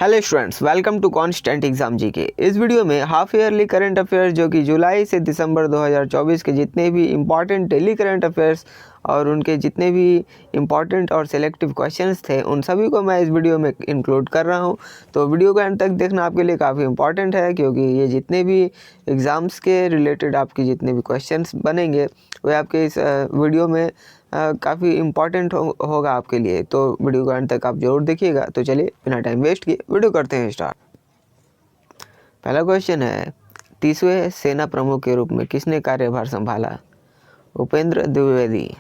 Hello students, welcome to constant exam GK. इस video में half yearly current affairs जो कि जुलाई से दिसंबर 2024 के जितने भी इम्पॉर्टेंट डेली करंट अफेयर्स और उनके जितने भी इम्पॉर्टेंट और सिलेक्टिव क्वेश्चंस थे उन सभी को मैं इस वीडियो में इंक्लूड कर रहा हूं। तो वीडियो को एंड तक देखना आपके लिए काफ़ी इंपॉर्टेंट है, क्योंकि ये जितने भी एग्ज़ाम्स के रिलेटेड आपके जितने भी क्वेश्चंस बनेंगे वे आपके इस वीडियो में काफ़ी इम्पॉर्टेंट होगा आपके लिए। तो वीडियो को अंत तक आप जरूर देखिएगा। तो चलिए बिना टाइम वेस्ट किए वीडियो करते हैं स्टार्ट। पहला क्वेश्चन है, 30वें सेना प्रमुख के रूप में किसने कार्यभार संभाला? उपेंद्र द्विवेदी।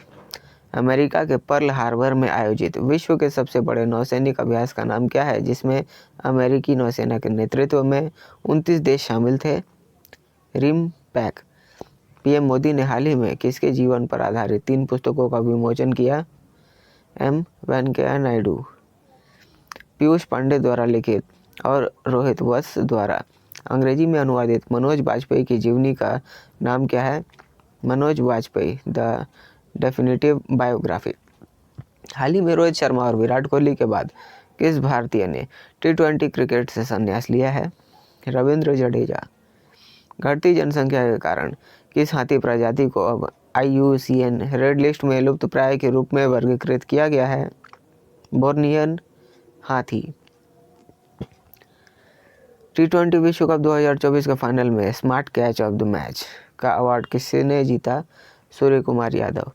अमेरिका के पर्ल हार्बर में आयोजित विश्व के सबसे बड़े नौसैनिक अभ्यास का नाम क्या है, जिसमें अमेरिकी नौसेना के नेतृत्व में 29 देश शामिल थे? Rim pack. पीएम मोदी ने हाल ही में किसके जीवन पर आधारित 3 पुस्तकों का विमोचन किया? एम वेंकैया नायडू। पीयूष पांडे द्वारा लिखित और रोहित वत्स द्वारा अंग्रेजी में अनुवादित मनोज वाजपेयी की जीवनी का नाम क्या है? Manoj Vajpayee the definitive biography. हाल ही में रोहित शर्मा और विराट कोहली के बाद किस भारतीय ने T20 क्रिकेट से संन्यास लिया है? रविंद्र जडेजा। घटती जनसंख्या के कारण किस हाथी प्रजाति को अब IUCN रेड लिस्ट में लुप्त प्राय के रूप में वर्गीकृत किया गया है? बोर्नियन हाथी। T20 विश्व कप 2024 के फाइनल में smart catch of the match का अवार्ड किसने जीता? सूर्य कुमार यादव।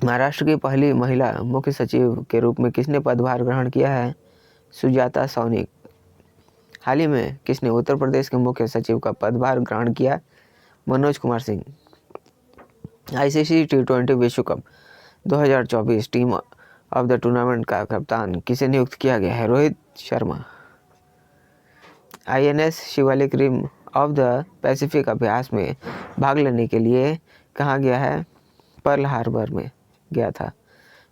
महाराष्ट्र की पहली महिला मुख्य सचिव के रूप में किसने पदभार ग्रहण किया है? सुजाता सौनिक। हाल ही में किसने उत्तर प्रदेश के मुख्य सचिव का पदभार ग्रहण किया? मनोज कुमार सिंह। ICC T20 विश्व cup 2024 team of the tournament का कप्तान किसे नियुक्त किया गया है? Rohit Sharma. INS Shivalik rim of the Pacific अभ्यास में भाग लेने के लिए कहाँ गया है? पर्ल हार्बर में गया था।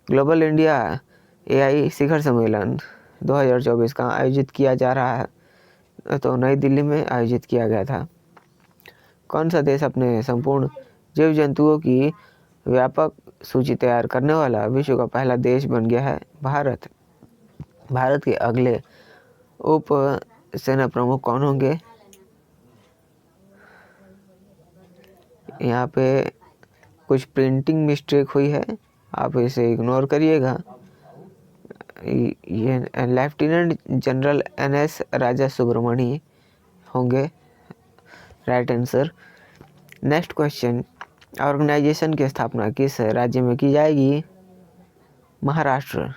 ग्लोबल इंडिया AI शिखर सम्मेलन 2024 कहाँ आयोजित किया जा रहा है? तो नई दिल्ली में आयोजित किया गया था। कौन सा देश अपने संपूर्ण जीव जंतुओं की व्यापक सूची तैयार करने वाला विश्व का पहला देश बन गया है? भारत। भारत के अगले उप सेना प्रमुख कौन होंगे? यहाँ पे कुछ प्रिंटिंग मिस्टेक हुई है, आप इसे इग्नोर करिएगा। ये lieutenant general NS Raja Subramani होंगे right answer. Next question, organisation की स्थापना किस राज्य में की जाएगी? महाराष्ट्र।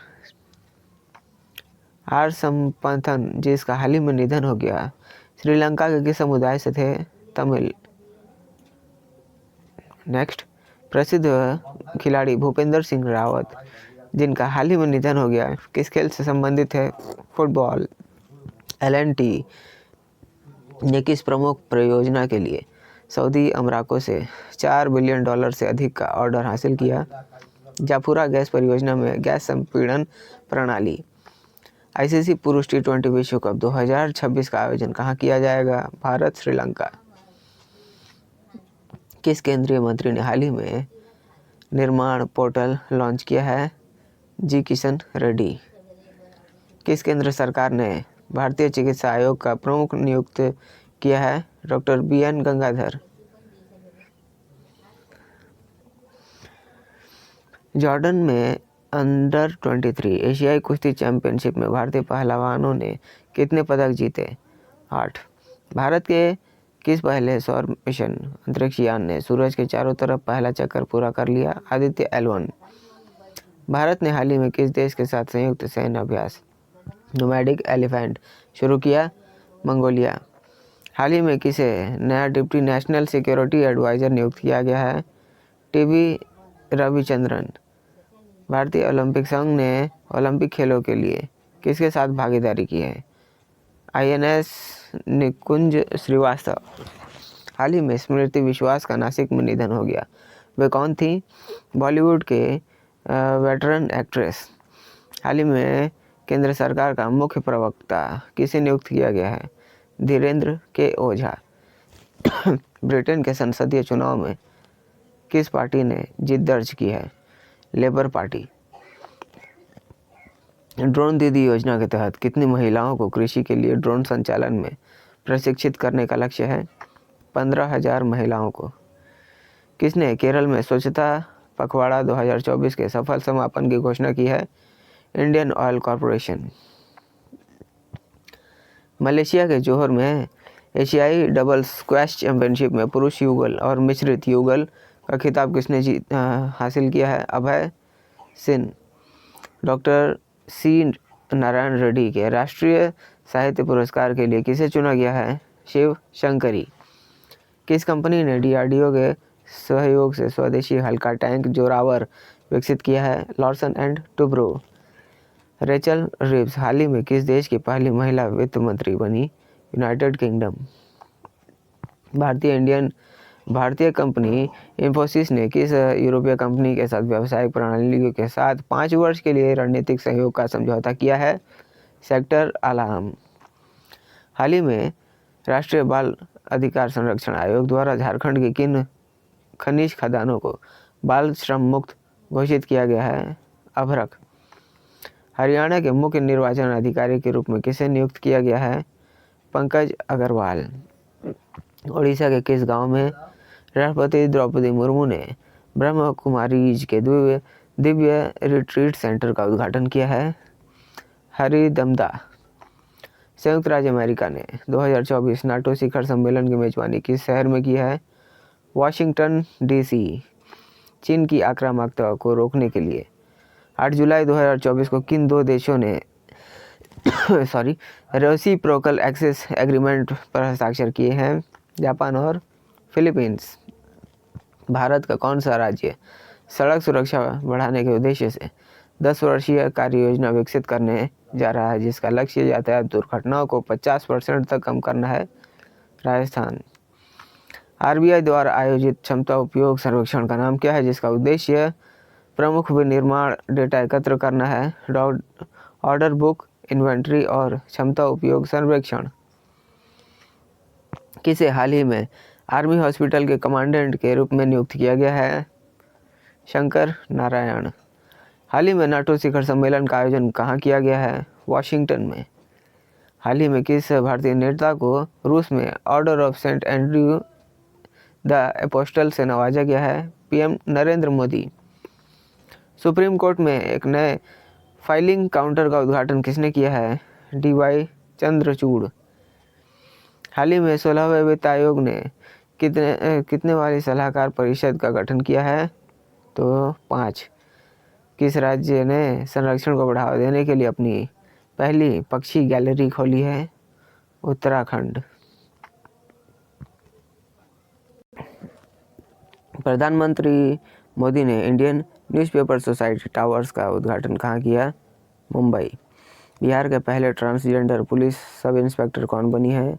आर संपथन जिसका हाल ही में निधन हो गया, श्रीलंका के किस समुदाय से थे? तमिल। नेक्स्ट, प्रसिद्ध खिलाड़ी भूपेंद्र सिंह रावत जिनका हाल ही में निधन हो गया, किस खेल से संबंधित है? फुटबॉल। LNT ने किस प्रमुख परियोजना के लिए सऊदी अमराको से $4 बिलियन से अधिक का ऑर्डर हासिल किया? जाफुरा गैस परियोजना में गैस संपीड़न प्रणाली। ICC पुरुष T20 विश्व कप 2026 का आयोजन कहाँ किया जाएगा? भारत श्रीलंका। किस केंद्रीय मंत्री ने हाल ही में निर्माण पोर्टल लॉन्च किया है? जी किशन रेड्डी। किस केंद्र सरकार ने भारतीय चिकित्सा आयोग का प्रमुख नियुक्त किया है? Doctor BN Gangadhar. जॉर्डन में अंडर-23 एशियाई कुश्ती चैंपियनशिप में भारतीय पहलवानों ने कितने पदक जीते? 8। भारत के किस पहले सौर मिशन अंतरिक्ष यान ने सूरज के चारों तरफ पहला चक्कर पूरा कर लिया? आदित्य L1। भारत ने हाल ही में किस देश के साथ संयुक्त सैन्य अभ्यास नोमैडिक एलिफेंट शुरू किया? मंगोलिया। हाल ही में किसे नया डिप्टी नेशनल सिक्योरिटी एडवाइज़र नियुक्त किया गया है? TB रविचंद्रन। भारतीय ओलंपिक संघ ने ओलंपिक खेलों के लिए किसके साथ भागीदारी की है? INS निकुंज श्रीवास्तव। हाल ही में स्मृति विश्वास का नासिक में निधन हो गया, वे कौन थी? बॉलीवुड के वेटरन एक्ट्रेस। हाल ही में केंद्र सरकार का मुख्य प्रवक्ता किसे नियुक्त किया गया है? धीरेन्द्र के ओझा। ब्रिटेन के संसदीय चुनाव में किस पार्टी ने जीत दर्ज की है? Labour party. ड्रोन दीदी योजना के तहत कितनी महिलाओं को कृषि के लिए ड्रोन संचालन में प्रशिक्षित करने का लक्ष्य है? 15,000 महिलाओं को। किसने केरल में स्वच्छता पखवाड़ा 2024 के सफल समापन की घोषणा की है? Indian oil corporation. मलेशिया के जोहर में एशियाई डबल स्क्वैश चैंपियनशिप में पुरुष युगल और मिश्रित युगल का खिताब किसने हासिल किया है? अभय सिंह। डॉक्टर सी नारायण रेड्डी के राष्ट्रीय साहित्य पुरस्कार के लिए किसे चुना गया है? शिव शंकरी। किस कंपनी ने डीआरडीओ के सहयोग से स्वदेशी हल्का टैंक जोरावर विकसित किया है? Larsen and Toubro. Rachel Reeves हाल ही में किस देश की पहली महिला वित्त मंत्री बनी? United Kingdom. भारतीय कंपनी इंफोसिस ने किस यूरोपीय कंपनी के साथ व्यावसायिक प्रणालियों के साथ 5 वर्ष के लिए रणनीतिक सहयोग का समझौता किया है? सेक्टर आलाम। हाल ही में राष्ट्रीय बाल अधिकार संरक्षण आयोग द्वारा झारखंड के किन खनिज खदानों को बाल श्रम मुक्त घोषित किया गया है? अभ्रक। हरियाणा के मुख्य निर्वाचन अधिकारी के रूप में किसे नियुक्त किया गया है? पंकज अग्रवाल। ओडिशा के किस गांव में राष्ट्रपति द्रौपदी मुर्मू ने ब्रह्म कुमारीज के दिव्य रिट्रीट सेंटर का उद्घाटन किया है? हरिदमदा। संयुक्त राज्य अमेरिका ने 2024 नाटो शिखर सम्मेलन की मेजबानी किस शहर में की है? Washington DC. चीन की आक्रामकता को रोकने के लिए 8 जुलाई 2024 को किन 2 देशों ने रेसिप्रोकल एक्सेस एग्रीमेंट पर हस्ताक्षर किए हैं? जापान और फिलीपींस। भारत का कौन सा राज्य सड़क सुरक्षा बढ़ाने के उद्देश्य से 10 वर्षीय कार्य योजना विकसित करने जा रहा है, जिसका लक्ष्य यातायात दुर्घटनाओं को 50% तक कम करना है? राजस्थान। आरबीआई द्वारा आयोजित क्षमता उपयोग सर्वेक्षण का नाम क्या है, जिसका उद्देश्य प्रमुख विनिर्माण डेटा एकत्र करना है? ऑर्डर बुक, इन्वेंट्री और क्षमता उपयोग सर्वेक्षण। किसे हाल ही में आर्मी हॉस्पिटल के कमांडेंट के रूप में नियुक्त किया गया है? शंकर नारायण। हाल ही में नाटो शिखर सम्मेलन का आयोजन कहाँ किया गया है? वाशिंगटन में। हाल ही में किस भारतीय नेता को रूस में order of Saint Andrew the Apostle से नवाजा गया है? PM Narendra Modi. Supreme court में एक नए फाइलिंग काउंटर का उद्घाटन किसने किया है? डीवाई चंद्रचूड़। हाल ही में 16वें वित्त आयोग ने कितने वाली सलाहकार परिषद का गठन किया है? तो 5। किस राज्य ने संरक्षण को बढ़ावा देने के लिए अपनी पहली पक्षी गैलरी खोली है? उत्तराखंड। प्रधानमंत्री मोदी ने इंडियन न्यूज़पेपर सोसाइटी टावर्स का उद्घाटन कहाँ किया? मुंबई। बिहार के पहले ट्रांसजेंडर पुलिस सब इंस्पेक्टर कौन बनी है?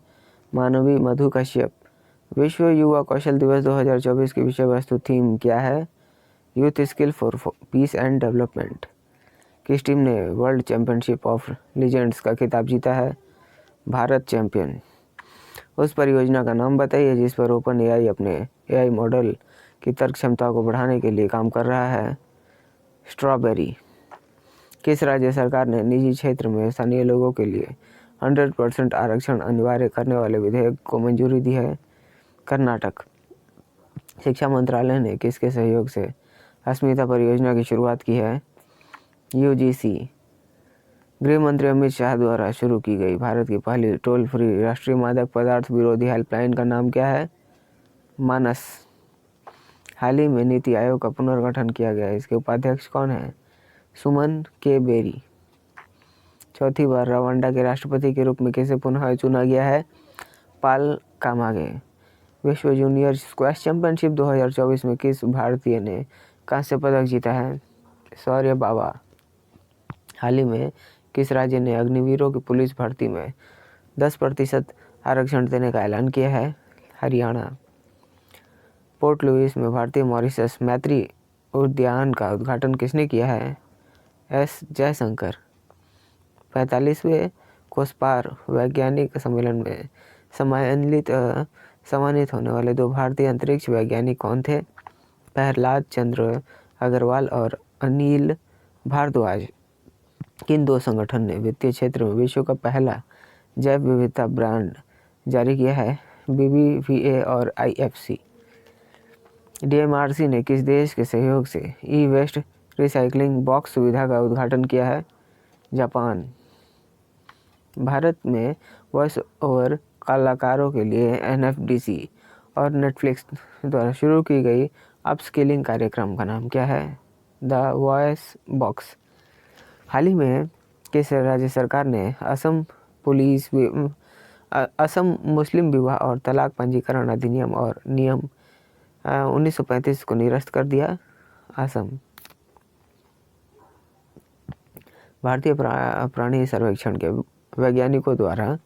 मानवी मधु कश्यप। विश्व युवा कौशल दिवस 2024 की विषय वस्तु थीम क्या है? Youth skill for piece and development. किस टीम ने वर्ल्ड चैंपियनशिप ऑफ लीजेंड्स का खिताब जीता है? भारत चैंपियन। उस परियोजना का नाम बताइए जिस पर ओपन एआई अपने एआई मॉडल की तर्क क्षमता को बढ़ाने के लिए काम कर रहा है? स्ट्रॉबेरी। किस राज्य सरकार ने निजी क्षेत्र में स्थानीय लोगों के लिए 100% आरक्षण अनिवार्य करने वाले विधेयक को मंजूरी दी है? कर्नाटक। शिक्षा मंत्रालय ने किसके सहयोग से अस्मिता परियोजना की शुरुआत की है? यूजीसी। गृह मंत्री अमित शाह द्वारा शुरू की गई भारत की पहली टोल फ्री राष्ट्रीय मादक पदार्थ विरोधी हेल्पलाइन का नाम क्या है? मानस। हाल ही में नीति आयोग का पुनर्गठन किया गया, इसके उपाध्यक्ष कौन है? सुमन के बेरी। चौथी बार रवांडा के राष्ट्रपति के रूप में किसे पुनः चुना गया है? पाल कामागे। विश्व जूनियर स्क्वैश चैंपियनशिप 2024 में किस भारतीय ने कांस्य पदक जीता है? शौर्य बाबा। हाल ही में किस राज्य ने अग्निवीरों की पुलिस भर्ती में 10% आरक्षण देने का ऐलान किया है? हरियाणा। पोर्ट लुइस में भारतीय मॉरिशस मैत्री उद्यान का उद्घाटन किसने किया है? एस जयशंकर। 45वें कोसपार वैज्ञानिक सम्मेलन में सम्मानित होने वाले 2 भारतीय अंतरिक्ष वैज्ञानिक कौन थे? प्रहलाद चंद्र अग्रवाल और अनिल भारद्वाज। किन दो संगठन ने वित्तीय क्षेत्र में विश्व का पहला जैव विविधता ब्रांड जारी किया है? BBVA और IFC। DMRC ने किस देश के सहयोग से ई-वेस्ट रिसाइकलिंग बॉक्स सुविधा का उद्घाटन किया है? जापान। भारत में वॉइस ओवर कलाकारों के लिए NFDC और नेटफ्लिक्स द्वारा शुरू की गई अपस्किलिंग कार्यक्रम का नाम क्या है? The voice box. हाल ही में किस राज्य सरकार ने असम मुस्लिम विवाह और तलाक पंजीकरण अधिनियम और नियम 1935 को निरस्त कर दिया? असम। भारतीय प्राणी सर्वेक्षण के वैज्ञानिकों द्वारा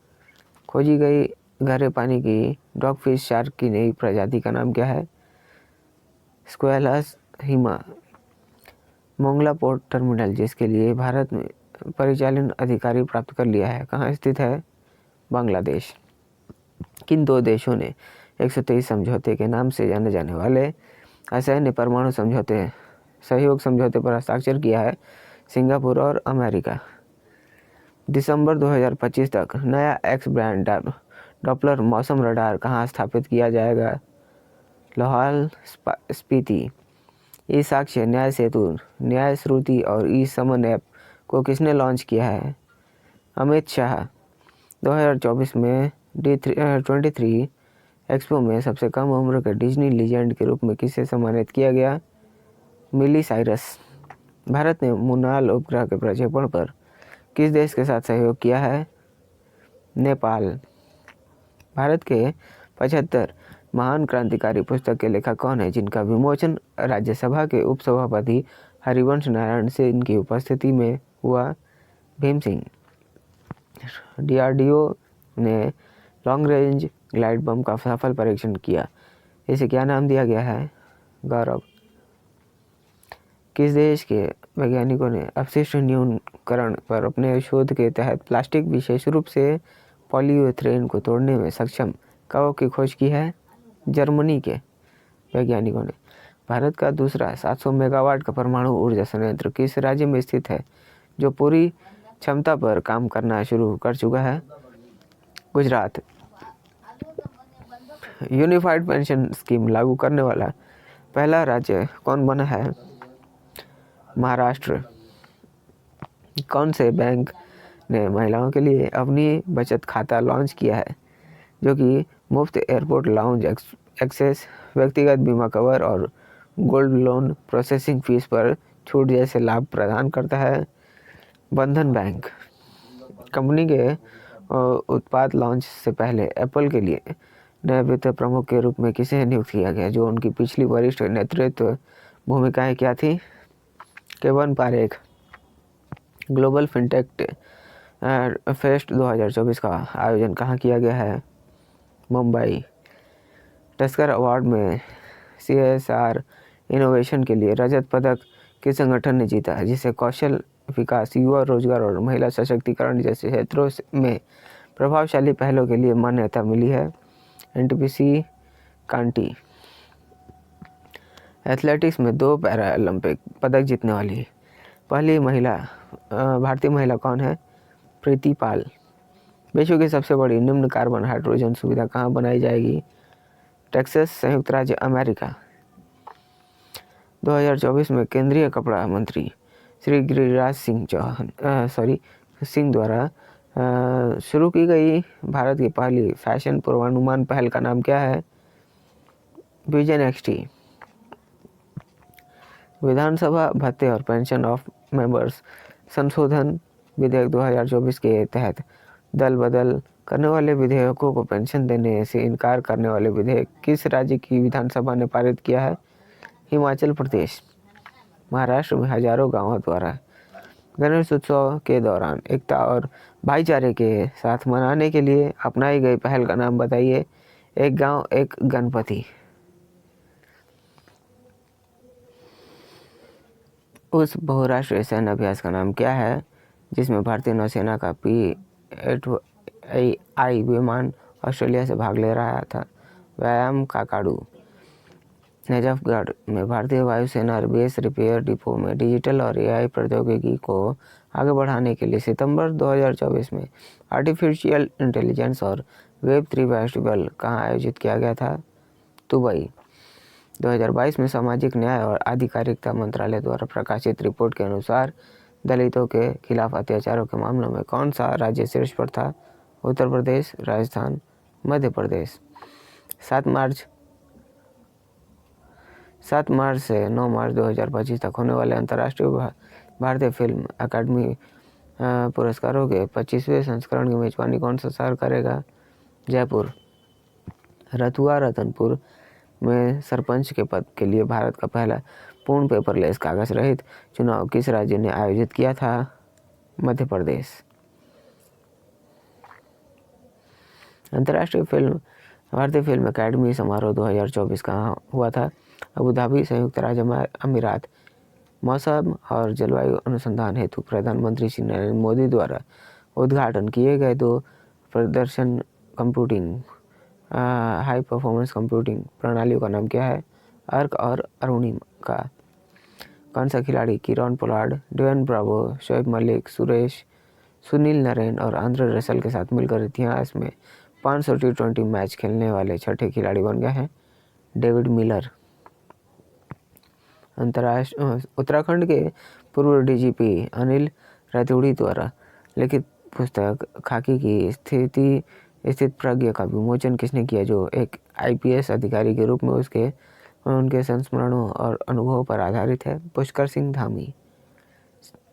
खोजी गई गहरे पानी की डॉगफिश शार्क की नई प्रजाति का नाम क्या है? स्क्वेलस हिमा। मोंगला पोर्ट टर्मिनल जिसके लिए भारत में परिचालन अधिकारी प्राप्त कर लिया है, कहाँ स्थित है? बांग्लादेश। किन दो देशों ने 123 समझौते के नाम से जाने जाने वाले असैन्य परमाणु सहयोग समझौते पर हस्ताक्षर किया है? सिंगापुर और अमेरिका। दिसंबर 2025 तक नया एक्स ब्रांड डॉपलर मौसम रडार कहाँ स्थापित किया जाएगा? लाहौल स्पीति। ई साक्ष्य, न्याय सेतु, न्याय श्रुति और ई समन ऐप को किसने लॉन्च किया है? अमित शाह। 2024 में D23 एक्सपो में सबसे कम उम्र के डिज्नी लीजेंड के रूप में किसे सम्मानित किया गया? मिली साइरस। भारत ने मुनाल उपग्रह के प्रक्षेपण पर किस देश के साथ सहयोग किया है? नेपाल। भारत के 75 महान क्रांतिकारी पुस्तक के लेखक कौन है जिनका विमोचन राज्यसभा के उपसभापति हरिवंश नारायण सिंह की उपस्थिति में हुआ? भीम सिंह। DRDO ने लॉन्ग रेंज ग्लाइड बम का सफल परीक्षण किया, इसे क्या नाम दिया गया है? गौरव। किस देश के वैज्ञानिकों ने अपशिष्ट न्यूनीकरण पर अपने शोध के तहत प्लास्टिक, विशेष रूप से पॉलीयूरेथेन को तोड़ने में सक्षम कवों की खोज की है? जर्मनी के वैज्ञानिकों ने। भारत का दूसरा 700 मेगावाट का परमाणु ऊर्जा संयंत्र किस राज्य में स्थित है जो पूरी क्षमता पर काम करना शुरू कर चुका है? गुजरात। यूनिफाइड पेंशन स्कीम लागू करने वाला पहला राज्य कौन बना है? महाराष्ट्र। कौन से बैंक ने महिलाओं के लिए अपनी बचत खाता लॉन्च किया है जो कि मुफ्त एयरपोर्ट लाउंज एक्सेस, व्यक्तिगत बीमा कवर और गोल्ड लोन प्रोसेसिंग फीस पर छूट जैसे लाभ प्रदान करता है? बंधन बैंक। कंपनी के उत्पाद लॉन्च से पहले एप्पल के लिए नए वित्त प्रमुख के रूप में किसे नियुक्त किया गया जो उनकी पिछली वरिष्ठ नेतृत्व भूमिकाएं क्या थी? केवन पारेख। ग्लोबल फिनटेक फेस्ट 2024 का आयोजन कहाँ किया गया है? मुंबई। टस्कर अवार्ड में CSR इनोवेशन के लिए रजत पदक किस संगठन ने जीता है जिसे कौशल विकास, युवा रोजगार और महिला सशक्तिकरण जैसे क्षेत्रों में प्रभावशाली पहलों के लिए मान्यता मिली है? NTPC कांटी। एथलेटिक्स में 2 पैरालंपिक पदक जीतने वाली पहली भारतीय महिला कौन है? प्रीति पाल। विश्व की सबसे बड़ी निम्न कार्बन हाइड्रोजन सुविधा कहाँ बनाई जाएगी? टेक्सास, संयुक्त राज्य अमेरिका। 2024 में केंद्रीय कपड़ा मंत्री श्री गिरिराज सिंह द्वारा शुरू की गई भारत की पहली फैशन पूर्वानुमान पहल का नाम क्या है? Vision XT। विधानसभा भत्ते और पेंशन ऑफ मेंबर्स संशोधन विधेयक 2024 के तहत दल बदल करने वाले विधेयकों को पेंशन देने से इनकार करने वाले विधेयक किस राज्य की विधानसभा ने पारित किया है? हिमाचल प्रदेश। महाराष्ट्र में हजारों गांवों द्वारा गणेश उत्सव के दौरान एकता और भाईचारे के साथ मनाने के लिए अपनाई गई पहल का नाम बताइए? एक गांव एक गणपति। उस बहुराष्ट्रीय सैन्य अभ्यास का नाम क्या है जिसमें भारतीय नौसेना का P-8I विमान ऑस्ट्रेलिया से भाग ले रहा था? व्यायाम काकाडू। नजफगढ़ में भारतीय वायुसेना बेस रिपेयर डिपो में डिजिटल और एआई प्रौद्योगिकी को आगे बढ़ाने के लिए सितंबर 2024 में आर्टिफिशियल इंटेलिजेंस और वेब 3 फेस्टिवल कहाँ आयोजित किया गया था? दुबई। 2022 में सामाजिक न्याय और आधिकारिकता मंत्रालय द्वारा प्रकाशित रिपोर्ट के अनुसार दलितों के खिलाफ अत्याचारों के मामलों में कौन सा राज्य शीर्ष पर था? उत्तर प्रदेश, राजस्थान, मध्य प्रदेश। 7 मार्च से 9 मार्च 2025 तक होने वाले अंतर्राष्ट्रीय भारतीय फिल्म अकादमी पुरस्कारों के 25वें संस्करण की मेजबानी कौन सा शहर करेगा? जयपुर। रतुआ रतनपुर में सरपंच के पद के लिए भारत का पहला पूर्ण पेपरलेस कागज रहित चुनाव किस राज्य ने आयोजित किया था? मध्य प्रदेश। अंतर्राष्ट्रीय भारतीय फिल्म अकादमी समारोह 2024 कहाँ हुआ था? अबू धाबी, संयुक्त राज्य अमीरात। मौसम और जलवायु अनुसंधान हेतु प्रधानमंत्री श्री नरेंद्र मोदी द्वारा उद्घाटन किए गए 2 प्रदर्शन कंप्यूटिंग हाई परफॉर्मेंस कंप्यूटिंग प्रणालियों का नाम क्या है? अर्क और अरुणिका। कौन सा खिलाड़ी Kieron Pollard, Dwayne Bravo, Shoaib Malik, Sunil Narine और आंद्रे रसल के साथ मिलकर इतिहास में 500 T20 मैच खेलने वाले छठे खिलाड़ी बन गए हैं? David Miller. उत्तराखंड के पूर्व डीजीपी अनिल रतूड़ी द्वारा लिखित पुस्तक खाकी की स्थित प्रज्ञ का विमोचन किसने किया, जो एक आईपीएस अधिकारी के रूप में उनके संस्मरणों और अनुभवों पर आधारित है? पुष्कर सिंह धामी।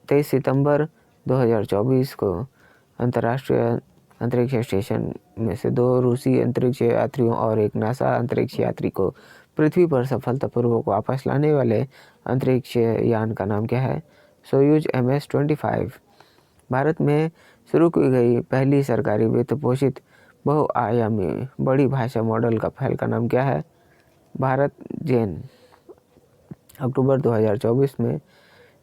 23 सितंबर 2024 को अंतर्राष्ट्रीय अंतरिक्ष स्टेशन में से 2 रूसी अंतरिक्ष यात्रियों और एक नासा अंतरिक्ष यात्री को पृथ्वी पर सफलतापूर्वक वापस लाने वाले अंतरिक्ष यान का नाम क्या है? Soyuz MS-25। भारत में शुरू की गई पहली सरकारी वित्त पोषित बहुआयामी बड़ी भाषा मॉडल का पहल का नाम क्या है? भारत जेन। अक्टूबर 2024 में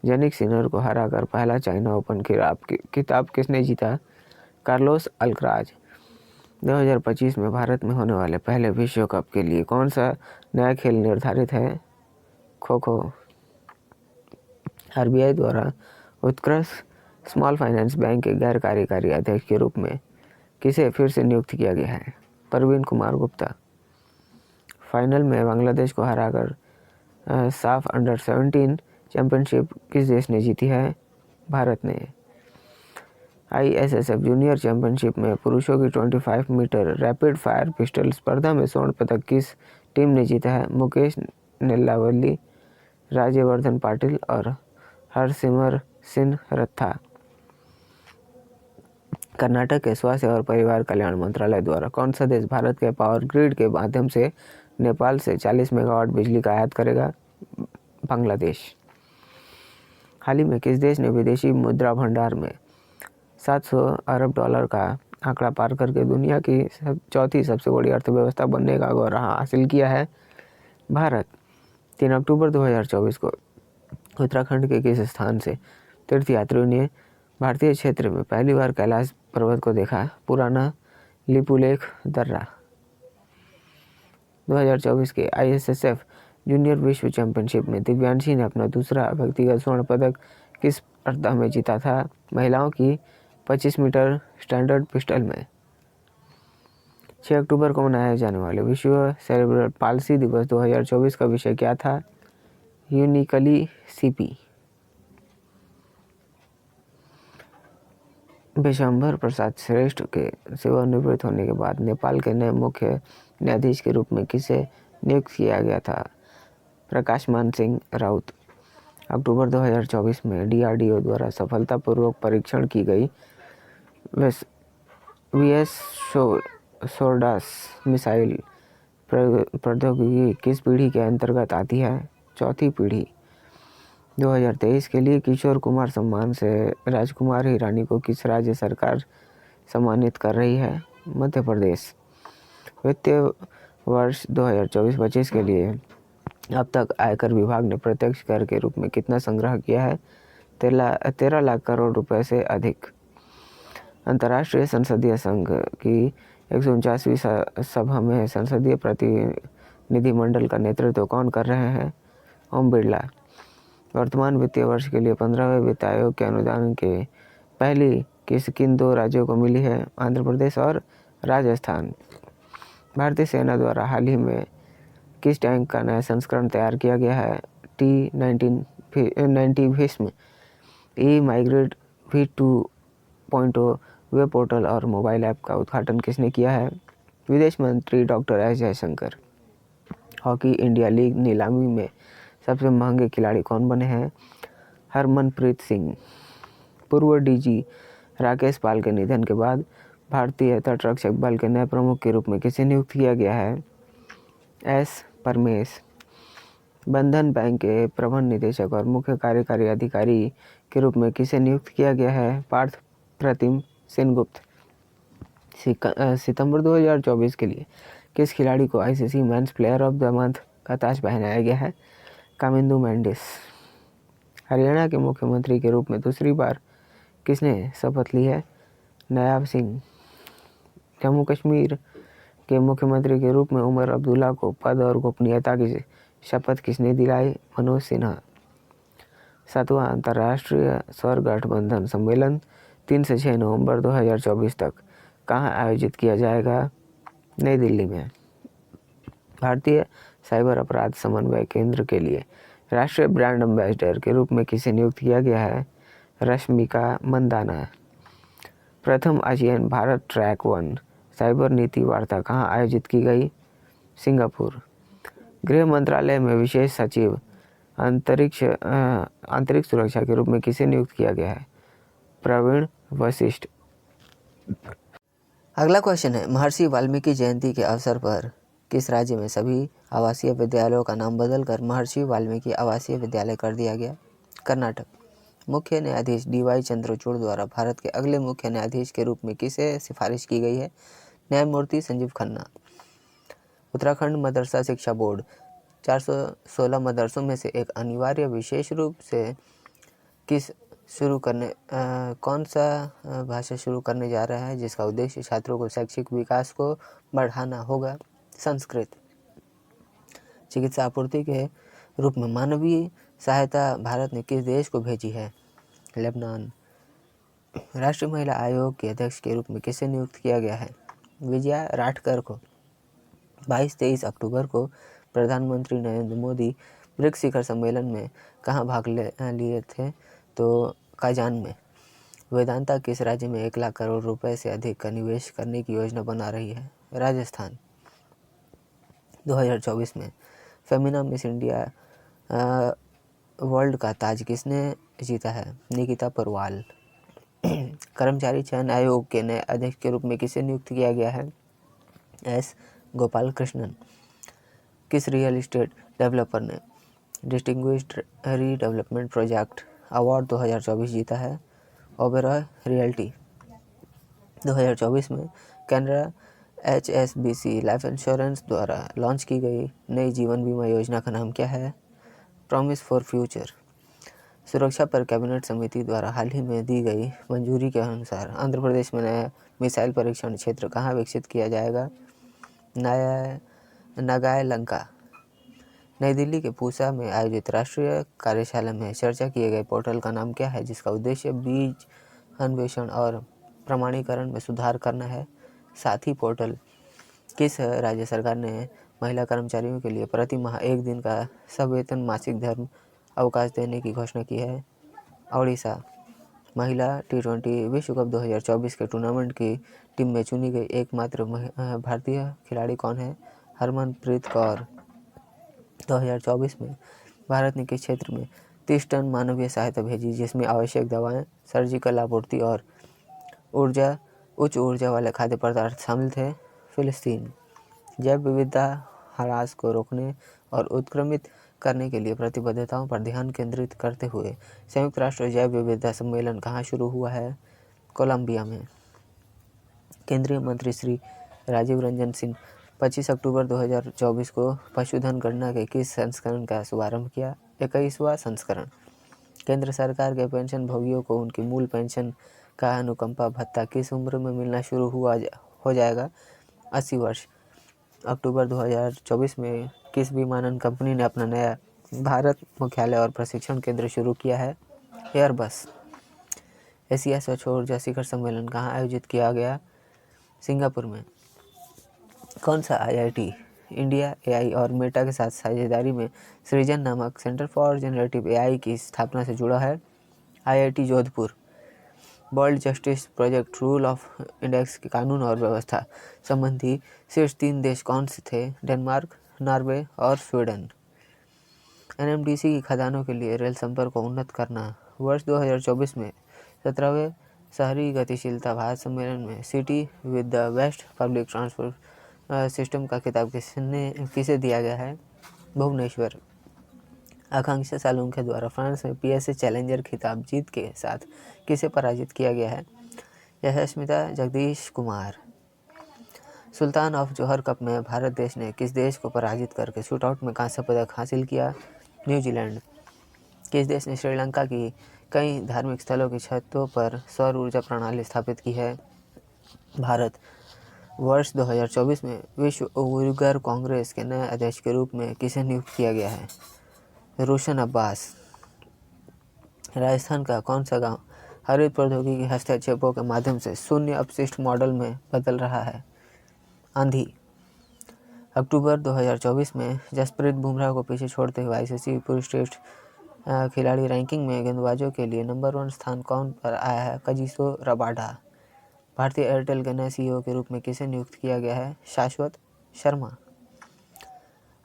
जेनिक सिनर को हराकर पहला चाइना ओपन खिताब किसने जीता? Carlos Alcaraz. 2025 में भारत में होने वाले पहले विश्व कप के लिए कौन सा नया खेल निर्धारित है? खो खो। आरबीआई द्वारा उत्कृष्ट स्मॉल फाइनेंस बैंक के गैर कार्यकारी अध्यक्ष के रूप में किसे फिर से नियुक्त किया गया है? प्रवीण कुमार गुप्ता। फाइनल में बांग्लादेश को हराकर साफ अंडर-17 चैंपियनशिप किस देश ने जीती है? भारत ने। ISSF जूनियर चैंपियनशिप में पुरुषों की 25 मीटर रैपिड फायर पिस्टल स्पर्धा में स्वर्ण पदक किस टीम ने जीता है? मुकेश नेल्लावली, राज्यवर्धन पाटिल और हरसिमर सिंह रत्था। कर्नाटक के स्वास्थ्य और परिवार कल्याण मंत्रालय द्वारा कौन सा देश भारत के पावर ग्रिड के माध्यम से नेपाल से 40 मेगावाट बिजली का आयात करेगा? बांग्लादेश। हाल ही में किस देश ने विदेशी मुद्रा भंडार में $700 अरब का आंकड़ा पार करके दुनिया की चौथी सबसे बड़ी अर्थव्यवस्था बनने का गौरव हासिल किया है? भारत। 3 अक्टूबर 2024 को उत्तराखंड के किस स्थान से तीर्थयात्रियों ने भारतीय क्षेत्र में पहली बार कैलाश पर्वत को देखा? पुराना लिपुलेख दर्रा। 2024 के ISSF जूनियर विश्व चैंपियनशिप में दिव्यांशी ने अपना दूसरा व्यक्तिगत स्वर्ण पदक किस स्पर्धा में जीता था? महिलाओं की 25 मीटर स्टैंडर्ड पिस्टल में। 6 अक्टूबर को मनाए जाने वाले विश्व सेरेब्रल पाल्सी दिवस 2024 का विषय क्या था? Uniquely CP। विशंबर प्रसाद श्रेष्ठ के सेवानिवृत्त होने के बाद नेपाल के नए मुख्य न्यायाधीश के रूप में किसे नियुक्त किया गया था? प्रकाशमान सिंह राउत। अक्टूबर 2024 में DRDO द्वारा सफलतापूर्वक परीक्षण की गई VS सोर्डास मिसाइल प्रौद्योगिकी किस पीढ़ी के अंतर्गत आती है? चौथी पीढ़ी। 2023 के लिए किशोर कुमार सम्मान से राजकुमार हिरानी को किस राज्य सरकार सम्मानित कर रही है? मध्य प्रदेश। वित्तीय वर्ष 2024-25 के लिए अब तक आयकर विभाग ने प्रत्यक्ष कर के रूप में कितना संग्रह किया है? 13 लाख करोड़ रुपए से अधिक। अंतर्राष्ट्रीय संसदीय संघ की 149वीं सभा में संसदीय निधि मंडल का नेतृत्व कौन कर रहे हैं? ओम बिरला। वर्तमान वित्तीय वर्ष के लिए 15वें वित्त आयोग के अनुदान के पहली किन 2 राज्यों को मिली है? आंध्र प्रदेश और राजस्थान। भारतीय सेना द्वारा हाल ही में किस टैंक का नया संस्करण तैयार किया गया है? T90 भीष्म। ई माइग्रेट V2.0 वेब पोर्टल और मोबाइल ऐप का उद्घाटन किसने किया है? विदेश मंत्री doctor S Jaishankar. Hockey India league नीलामी में सबसे महंगे खिलाड़ी कौन बने हैं? हरमनप्रीत सिंह। पूर्व डीजी राकेश पाल के निधन के बाद भारतीय तटरक्षक बल के नए प्रमुख के रूप में किसे नियुक्त किया गया है? एस परमेश। बंधन बैंक के प्रबंध निदेशक और मुख्य कार्यकारी अधिकारी के रूप में किसे नियुक्त किया गया है? पार्थ प्रतिम सेनगुप्त। सितंबर 2024 के लिए किस खिलाड़ी को ICC men's player of the month का ताज पहनाया गया है? कामिंदु मेंडिस। हरियाणा के मुख्यमंत्री के रूप में दूसरी बार किसने शपथ ली है? नायाब सिंह। जम्मू कश्मीर के मुख्यमंत्री के रूप में उमर अब्दुल्ला को पद और गोपनीयता की शपथ किसने दिलाई? मनोज सिन्हा। 7वां अंतर्राष्ट्रीय सौर गठबंधन सम्मेलन 3 से 6 नवंबर 2024 तक कहाँ आयोजित किया जाएगा? नई दिल्ली में। भारतीय साइबर अपराध समन्वय केंद्र के लिए राष्ट्रीय ब्रांड एम्बेसडर के रूप में किसे नियुक्त किया गया है? रश्मिका मंदाना। प्रथम आसियान भारत ट्रैक 1 साइबर नीति वार्ता कहाँ आयोजित की गई? सिंगापुर। गृह मंत्रालय में विशेष सचिव आंतरिक सुरक्षा के रूप में किसे नियुक्त किया गया है? प्रवीण वशिष्ठ। अगला क्वेश्चन है, महर्षि वाल्मीकि जयंती के अवसर पर किस राज्य में सभी आवासीय विद्यालयों का नाम बदलकर महर्षि वाल्मीकि आवासीय विद्यालय कर दिया गया? कर्नाटक। मुख्य न्यायाधीश DY चंद्रचूड़ द्वारा भारत के अगले मुख्य न्यायाधीश के रूप में किसे सिफारिश की गई है? न्यायमूर्ति संजीव खन्ना। उत्तराखंड मदरसा शिक्षा बोर्ड 416 मदरसों में से एक अनिवार्य विशेष रूप से कौन सा भाषा शुरू करने जा रहा है, जिसका उद्देश्य छात्रों को शैक्षिक विकास को बढ़ाना होगा? संस्कृत। चिकित्सा आपूर्ति के रूप में मानवीय सहायता भारत ने किस देश को भेजी है? लेबनान। राष्ट्रीय महिला आयोग के अध्यक्ष के रूप में किसे नियुक्त किया गया है? विजया राठकर को। 22-23 अक्टूबर को प्रधानमंत्री नरेंद्र मोदी ब्रिक्स शिखर सम्मेलन में कहाँ भाग लिए थे? तो काजान में। वेदांता किस राज्य में 1 लाख करोड़ रुपए से अधिक का निवेश करने की योजना बना रही है? राजस्थान। 2024 में फेमिना मिस इंडिया वर्ल्ड का ताज किसने जीता है? निकिता परवाल। कर्मचारी चयन आयोग के नए अध्यक्ष के रूप में किसे नियुक्त किया गया है? एस गोपाल कृष्णन। किस रियल एस्टेट डेवलपर ने डिस्टिंग्विश्ड रीडेवलपमेंट प्रोजेक्ट अवार्ड 2024 जीता है? ओबेरॉय रियल्टी। 2024 में कैनरा HSBC लाइफ इंश्योरेंस द्वारा लॉन्च की गई नई जीवन बीमा योजना का नाम क्या है? Promise for future. सुरक्षा पर कैबिनेट समिति द्वारा हाल ही में दी गई मंजूरी के अनुसार आंध्र प्रदेश में नया मिसाइल परीक्षण क्षेत्र कहाँ विकसित किया जाएगा? नगाय लंका। नई दिल्ली के पूसा में आयोजित राष्ट्रीय कार्यशाला में चर्चा किए गए पोर्टल का नाम क्या है, जिसका उद्देश्य बीज अन्वेषण और प्रमाणीकरण में सुधार करना है? साथी पोर्टल। किस राज्य सरकार ने महिला कर्मचारियों के लिए प्रति माह 1 दिन का सवेतन मासिक धर्म अवकाश देने की घोषणा की है? ओडिशा। महिला T20 विश्व कप 2024 के टूर्नामेंट की टीम में चुनी गई एकमात्र भारतीय खिलाड़ी कौन है? हरमनप्रीत कौर। 2024 में भारत ने किस क्षेत्र में 30 टन मानवीय सहायता भेजी, जिसमें आवश्यक दवाएं, सर्जिकल आपूर्ति और उच्च ऊर्जा वाले खाद्य पदार्थ शामिल थे? फिलिस्तीन। जैव विविधता ह्रास को रोकने और उत्क्रमित करने के लिए प्रतिबद्धताओं पर ध्यान केंद्रित करते हुए संयुक्त राष्ट्र जैव विविधता सम्मेलन कहाँ शुरू हुआ है? कोलंबिया में। केंद्रीय मंत्री श्री राजीव रंजन सिंह 25 अक्टूबर 2024 को पशुधन गणना के किस संस्करण का शुभारंभ किया? 21वां संस्करण। केंद्र सरकार के पेंशन भोगियों को उनकी मूल पेंशन का अनुकंपा भत्ता किस उम्र में मिलना शुरू हो जाएगा? 80 वर्ष। अक्टूबर 2024 में किस विमानन कंपनी ने अपना नया भारत मुख्यालय और प्रशिक्षण केंद्र शुरू किया है? एयरबस। एशिया स्वच्छ ऊर्जा शिखर सम्मेलन कहाँ आयोजित किया गया? सिंगापुर में। कौन सा आईआईटी इंडिया एआई और मेटा के साथ साझेदारी में सृजन नामक सेंटर फॉर जनरेटिव एआई की स्थापना से जुड़ा है? IIT Jodhpur. World justice project rule of index के कानून और व्यवस्था संबंधी शीर्ष 3 देश कौन से थे? डेनमार्क, नॉर्वे और स्वीडन। एनएमडीसी की खदानों के लिए रेल संपर्क को उन्नत करना। वर्ष 2024 में 17वें शहरी गतिशीलता भारत सम्मेलन में city with the best public transport system का खिताब किसे दिया गया है? भुवनेश्वर। आकांक्षा सालुंखे द्वारा फ्रांस में पीएसए चैलेंजर खिताब जीत के साथ किसे पराजित किया गया है? यशस्मिता जगदीश कुमार। सुल्तान ऑफ जोहर कप में भारत देश ने किस देश को पराजित करके शूटआउट में कांस्य पदक हासिल किया? न्यूजीलैंड। किस देश ने श्रीलंका की कई धार्मिक स्थलों की छतों पर सौर ऊर्जा प्रणाली स्थापित की है? भारत। वर्ष 2024 में विश्व उइगर कांग्रेस के नए अध्यक्ष के रूप में किसे नियुक्त किया गया है? रोशन अब्बास। राजस्थान का कौन सा गांव हरित प्रौद्योगिकी हस्तक्षेपों के माध्यम से शून्य अपशिष्ट मॉडल में बदल रहा है? आंधी। अक्टूबर 2024 में जसप्रीत बुमराह को पीछे छोड़ते हुए आईसीसी पुरुष टेस्ट खिलाड़ी रैंकिंग में गेंदबाजों के लिए नंबर 1 स्थान कौन पर आया है? कजिसो रबाडा। भारतीय एयरटेल के नए सीईओ के रूप में किसे नियुक्त किया गया है? शाश्वत शर्मा।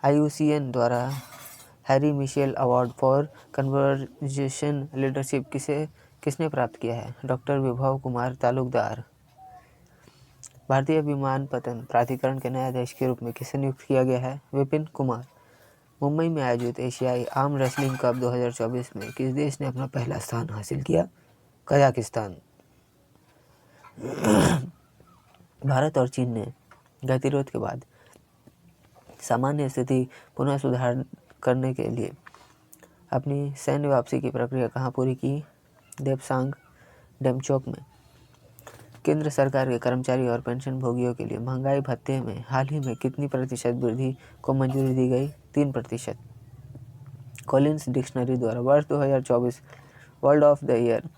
आईयूसीएन द्वारा Harry Messel award for conservation leadership किसने प्राप्त किया है? डॉक्टर विभव कुमार तालुकदार। भारतीय विमानपत्तन प्राधिकरण के नए अध्यक्ष के रूप में किसे नियुक्त किया गया है? विपिन कुमार। मुंबई में आयोजित एशियाई आर्म रेसलिंग कप 2024 में किस देश ने अपना पहला स्थान हासिल किया? कजाकिस्तान। भारत और चीन ने गतिरोध के बाद सामान्य स्थिति पुनः सुधार करने के लिए अपनी सैन्य वापसी की प्रक्रिया कहाँ पूरी की? देपसांग डेमचोक में। केंद्र सरकार के कर्मचारी और पेंशन भोगियों के लिए महंगाई भत्ते में हाल ही में कितनी प्रतिशत वृद्धि को मंजूरी दी गई? 3%। कॉलिंस डिक्शनरी द्वारा वर्ष 2024 वर्ल्ड ऑफ द ईयर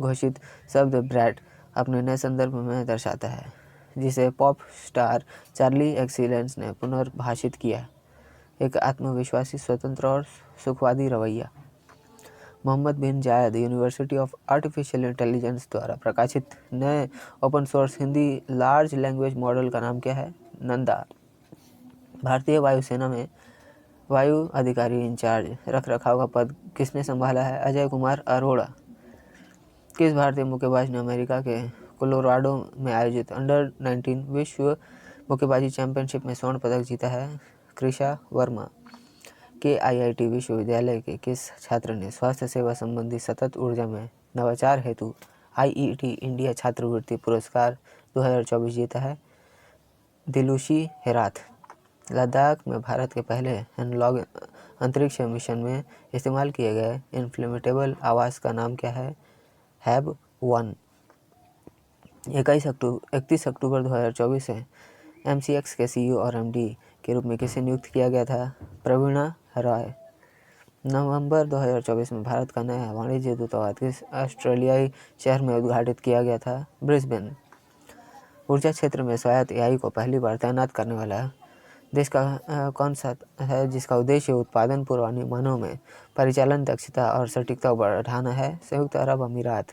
घोषित शब्द ब्रैट अपने नए संदर्भ में दर्शाता है, जिसे पॉप स्टार चार्ली एक्सीलेंस ने पुनर्भाषित किया। एक आत्मविश्वासी, स्वतंत्र और सुखवादी रवैया। मोहम्मद बिन जायद यूनिवर्सिटी ऑफ आर्टिफिशियल इंटेलिजेंस द्वारा प्रकाशित नए open source Hindi large language model का नाम क्या है? नंदा। भारतीय वायुसेना में वायु अधिकारी इंचार्ज रखरखाव का पद किसने संभाला है? अजय कुमार अरोड़ा। किस भारतीय मुक्केबाज ने अमेरिका के कोलोराडो में आयोजित अंडर 19 विश्व मुक्केबाजी चैंपियनशिप में स्वर्ण पदक जीता है? कृषा वर्मा। के आईआईटी विश्वविद्यालय के किस छात्र ने स्वास्थ्य सेवा संबंधी सतत ऊर्जा में नवाचार हेतु आईईटी इंडिया छात्रवृत्ति पुरस्कार 2024 जीता है? दिलुशी हेराथ। लद्दाख में भारत के पहले एनालॉग अंतरिक्ष मिशन में इस्तेमाल किए गए इन्फ्लेमेटेबल आवास का नाम क्या है? हैब 1। 31 अक्टूबर 2024 से एमसीएक्स के सीईओ और एमडी के रूप में किसे नियुक्त किया गया था? प्रवीणा रॉय। नवंबर 2024 में भारत का नया वाणिज्य दूतावास किस ऑस्ट्रेलियाई शहर में उद्घाटित किया गया था? ब्रिस्बेन। ऊर्जा क्षेत्र में स्वायत्त एआई को पहली बार तैनात करने वाला देश का कौन सा है जिसका उद्देश्य उत्पादन पूर्वानुमानों में परिचालन दक्षता और सटीकता बढ़ाना है? संयुक्त अरब अमीरात।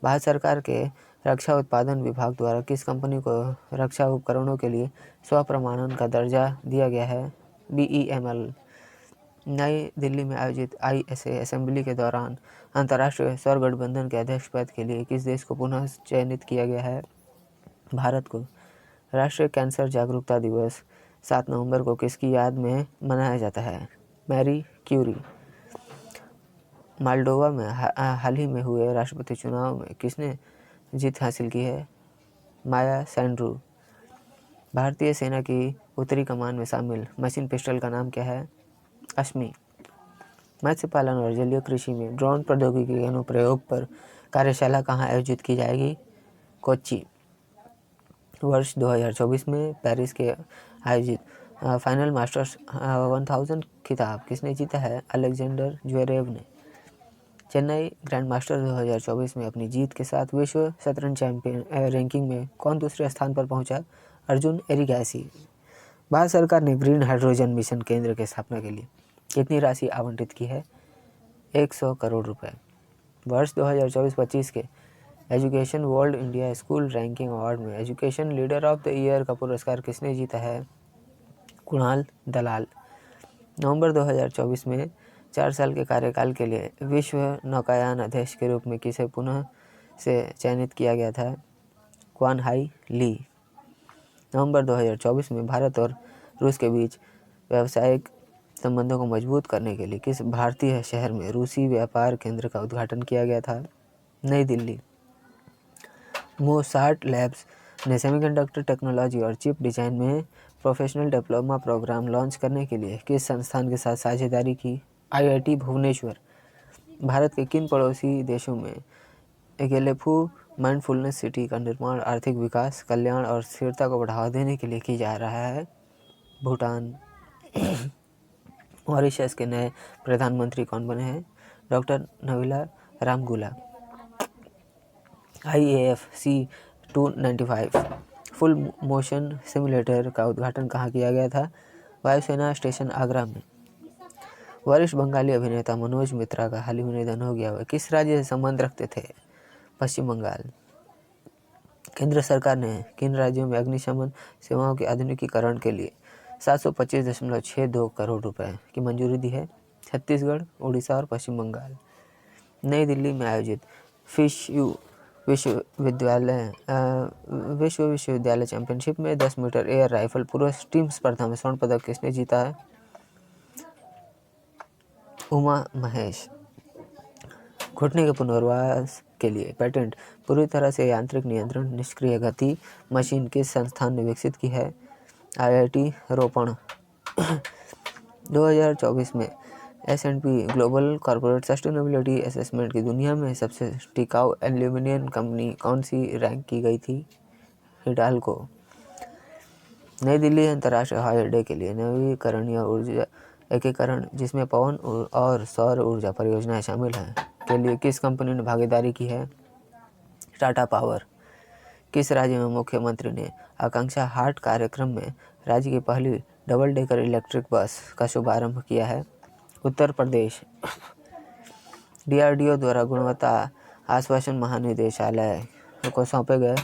भारत सरकार के रक्षा उत्पादन विभाग द्वारा किस कंपनी को रक्षा उपकरणों के लिए स्वप्रमाणन का दर्जा दिया गया है? BEML। नई दिल्ली में आयोजित ISA असेंबली के दौरान अंतर्राष्ट्रीय सौर गठबंधन के अध्यक्ष पद के लिए किस देश को पुनः चयनित किया गया है? भारत को। राष्ट्रीय कैंसर जागरूकता दिवस 7 नवंबर को किसकी याद में मनाया जाता है? Marie Curie. माल्डोवा में हाल ही में हुए राष्ट्रपति चुनाव में किसने जीत हासिल की है? माया सैंड्रू। भारतीय सेना की उत्तरी कमान में शामिल मशीन पिस्टल का नाम क्या है? अश्मी। मत्स्य पालन और जलीय कृषि में ड्रोन प्रौद्योगिकी के अनुप्रयोग पर कार्यशाला कहाँ आयोजित की जाएगी? कोच्चि। वर्ष 2024 में पेरिस के आयोजित फाइनल मास्टर्स 1000 खिताब किसने जीता है? अलेक्जेंडर ज्वेरेव ने। चेन्नई ग्रैंड मास्टर 2024 में अपनी जीत के साथ विश्व शतरंज चैंपियन रैंकिंग में कौन दूसरे स्थान पर पहुंचा? अर्जुन एरिगैसी। भारत सरकार ने ग्रीन हाइड्रोजन मिशन केंद्र की स्थापना के लिए कितनी राशि आवंटित की है? 100 करोड़ रुपए। वर्ष 2024-25 के education world India school ranking award में education leader of the year का पुरस्कार किसने जीता है? कुणाल दलाल। नवंबर 2024 में 4 साल के कार्यकाल के लिए विश्व नौकायान अध्यक्ष के रूप में किसे पुनः से चयनित किया गया था? क्वान हाई ली। नवंबर 2024 में भारत और रूस के बीच व्यावसायिक संबंधों को मजबूत करने के लिए किस भारतीय शहर में रूसी व्यापार केंद्र का उद्घाटन किया गया था? नई दिल्ली। मोसार्ट लैब्स ने सेमीकंडक्टर टेक्नोलॉजी और चिप डिजाइन में प्रोफेशनल डिप्लोमा प्रोग्राम लॉन्च करने के लिए किस संस्थान के साथ साझेदारी की? आईआईटी भुवनेश्वर। भारत के किन पड़ोसी देशों में एगेलेफू माइंडफुलनेस सिटी का निर्माण आर्थिक विकास, कल्याण और स्थिरता को बढ़ावा देने के लिए किया जा रहा है? भूटान। मॉरिशस के नए प्रधानमंत्री कौन बने हैं? Doctor Navin Ramgoolam. IAF C295 full motion simulator का उद्घाटन कहाँ किया गया था? वायुसेना स्टेशन आगरा में। वरिष्ठ बंगाली अभिनेता मनोज मित्रा का हाल ही में निधन हो गया। वह किस राज्य से संबंध रखते थे? पश्चिम बंगाल। केंद्र सरकार ने किन राज्यों में अग्निशमन सेवाओं के आधुनिकीकरण के लिए 725.62 करोड़ रुपए की मंजूरी दी है? छत्तीसगढ़, उड़ीसा और पश्चिम बंगाल। नई दिल्ली में आयोजित विश्वविद्यालय चैंपियनशिप में 10 मीटर एयर राइफल पुरुष टीम स्पर्धा में स्वर्ण पदक किसने जीता है? उमा महेश। घुटने के पुनर्वास के लिए पेटेंट पूरी तरह से यांत्रिक नियंत्रण निष्क्रिय गति मशीन किस संस्थान ने विकसित की है? IIT रोपण। 2024 में S&P global corporate sustainability assessment की दुनिया में सबसे टिकाऊ एल्यूमिनियम कंपनी कौन सी रैंक की गई थी? हिंडाल्को। नई दिल्ली अंतर्राष्ट्रीय हवाई अड्डे के लिए नवीकरणीय ऊर्जा एकीकरण जिसमें पवन और सौर ऊर्जा परियोजनाएं शामिल हैं के लिए किस कंपनी ने भागीदारी की है? टाटा पावर। किस राज्य में मुख्यमंत्री ने आकांक्षा हाट कार्यक्रम में राज्य की पहली डबल डेकर इलेक्ट्रिक बस का शुभारंभ किया है? उत्तर प्रदेश। DRDO द्वारा गुणवत्ता आश्वासन महानिदेशालय को सौंपे गए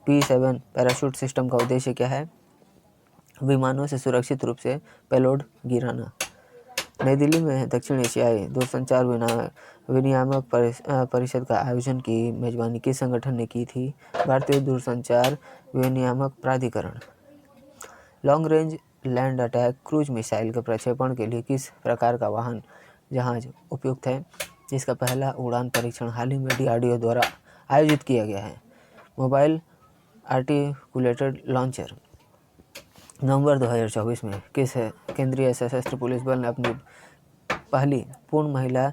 P7 पैराशूट सिस्टम का उद्देश्य क्या है? विमानों से सुरक्षित रूप से पेलोड गिराना। नई दिल्ली में दक्षिण एशियाई दूरसंचार विनियामक परिषद का आयोजन की मेजबानी किस संगठन ने की थी? भारतीय दूरसंचार विनियामक प्राधिकरण। Long range land attack cruise missile के प्रक्षेपण के लिए किस प्रकार का वाहन जहाज उपयुक्त है, जिसका पहला उड़ान परीक्षण हाल ही में DRDO द्वारा आयोजित किया गया है? Mobile articulated launcher. नवंबर 2024 में किस केंद्रीय सशस्त्र पुलिस बल ने अपनी पहली पूर्ण महिला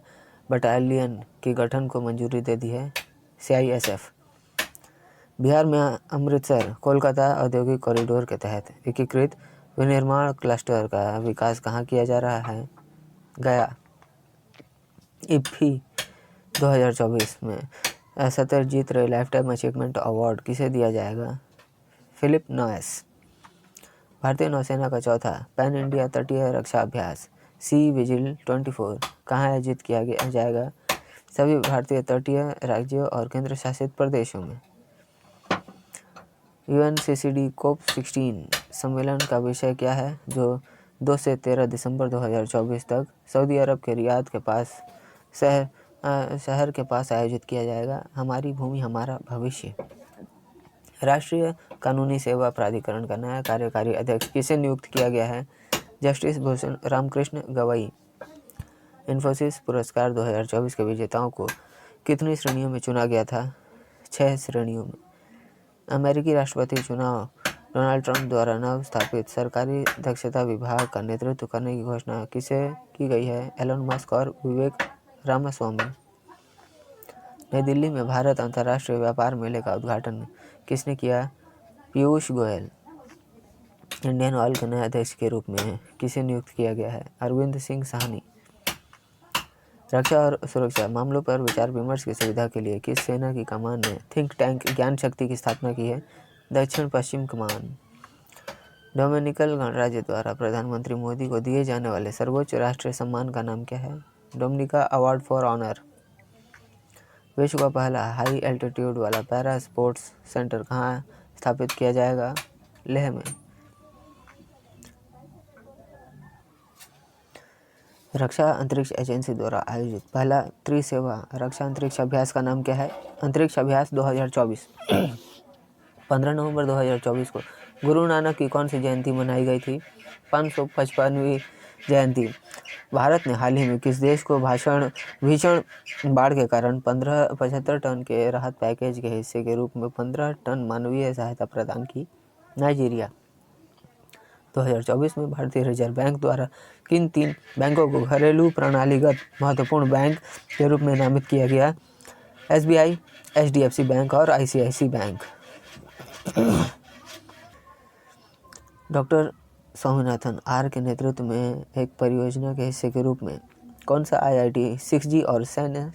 बटालियन के गठन को मंजूरी दे दी है? CISF। बिहार में अमृतसर कोलकाता औद्योगिक कॉरिडोर के तहत एकीकृत विनिर्माण क्लस्टर का विकास कहाँ किया जा रहा है? गया। IFFI 2024 में सत्यजीत रे लाइफटाइम अचीवमेंट अवार्ड किसे दिया जाएगा? Philip Noyce. भारतीय नौसेना का चौथा पैन इंडिया तटीय रक्षा अभ्यास सी विजिल 24 कहाँ आयोजित किया जाएगा? सभी भारतीय तटीय राज्यों और केंद्र शासित प्रदेशों में। UNCCD COP16 सम्मेलन का विषय क्या है, जो 2 से 13 दिसंबर 2024 तक सऊदी अरब के रियाद के पास शहर के पास आयोजित किया जाएगा? हमारी भूमि हमारा भविष्य। राष्ट्रीय कानूनी सेवा प्राधिकरण का नया कार्यकारी अध्यक्ष किसे नियुक्त किया गया है? जस्टिस भूषण रामकृष्ण गवई। इन्फोसिस पुरस्कार 2024 के विजेताओं को कितनी श्रेणियों में चुना गया था? 6 श्रेणियों में। अमेरिकी राष्ट्रपति चुनाव डोनाल्ड ट्रंप द्वारा नव स्थापित सरकारी दक्षता विभाग का नेतृत्व करने की घोषणा किसे की गई है? एलन मस्क और विवेक रामास्वामी। नई दिल्ली में भारत अंतर्राष्ट्रीय व्यापार मेले का उद्घाटन किसने किया? पीयूष गोयल। इंडियन ऑयल के नए अध्यक्ष के रूप में किसे नियुक्त किया गया है? अरविंद सिंह साहनी। रक्षा और सुरक्षा मामलों पर विचार विमर्श की सुविधा के लिए किस सेना की कमान ने थिंक टैंक ज्ञान शक्ति की स्थापना की है? दक्षिण पश्चिम कमान। डोमिनिकन गणराज्य द्वारा प्रधानमंत्री मोदी को दिए जाने वाले सर्वोच्च राष्ट्रीय सम्मान का नाम क्या है? Dominica award for honour. विश्व का पहला हाई एल्टीट्यूड वाला पैरा स्पोर्ट्स सेंटर कहाँ स्थापित किया जाएगा? लेह में। रक्षा अंतरिक्ष एजेंसी द्वारा आयोजित पहला त्रिसेवा रक्षा अंतरिक्ष अभ्यास का नाम क्या है? अंतरिक्ष अभ्यास 2024। 15 नवंबर 2024 को गुरु नानक की कौन सी जयंती मनाई गई थी? 555वीं जयंती। भारत ने हाल ही में किस देश को भीषण बाढ़ के कारण 75 टन के राहत पैकेज के हिस्से के रूप में 15 टन मानवीय सहायता प्रदान की? नाइजीरिया। 2024 में भारतीय रिजर्व बैंक द्वारा किन 3 बैंकों को घरेलू प्रणालीगत महत्वपूर्ण बैंक के रूप में नामित किया गया? SBI, HDFC बैंक और ICICI bank. Doctor Swaminathan R के नेतृत्व में एक परियोजना के हिस्से के रूप में कौन सा IIT 6G और सैन्य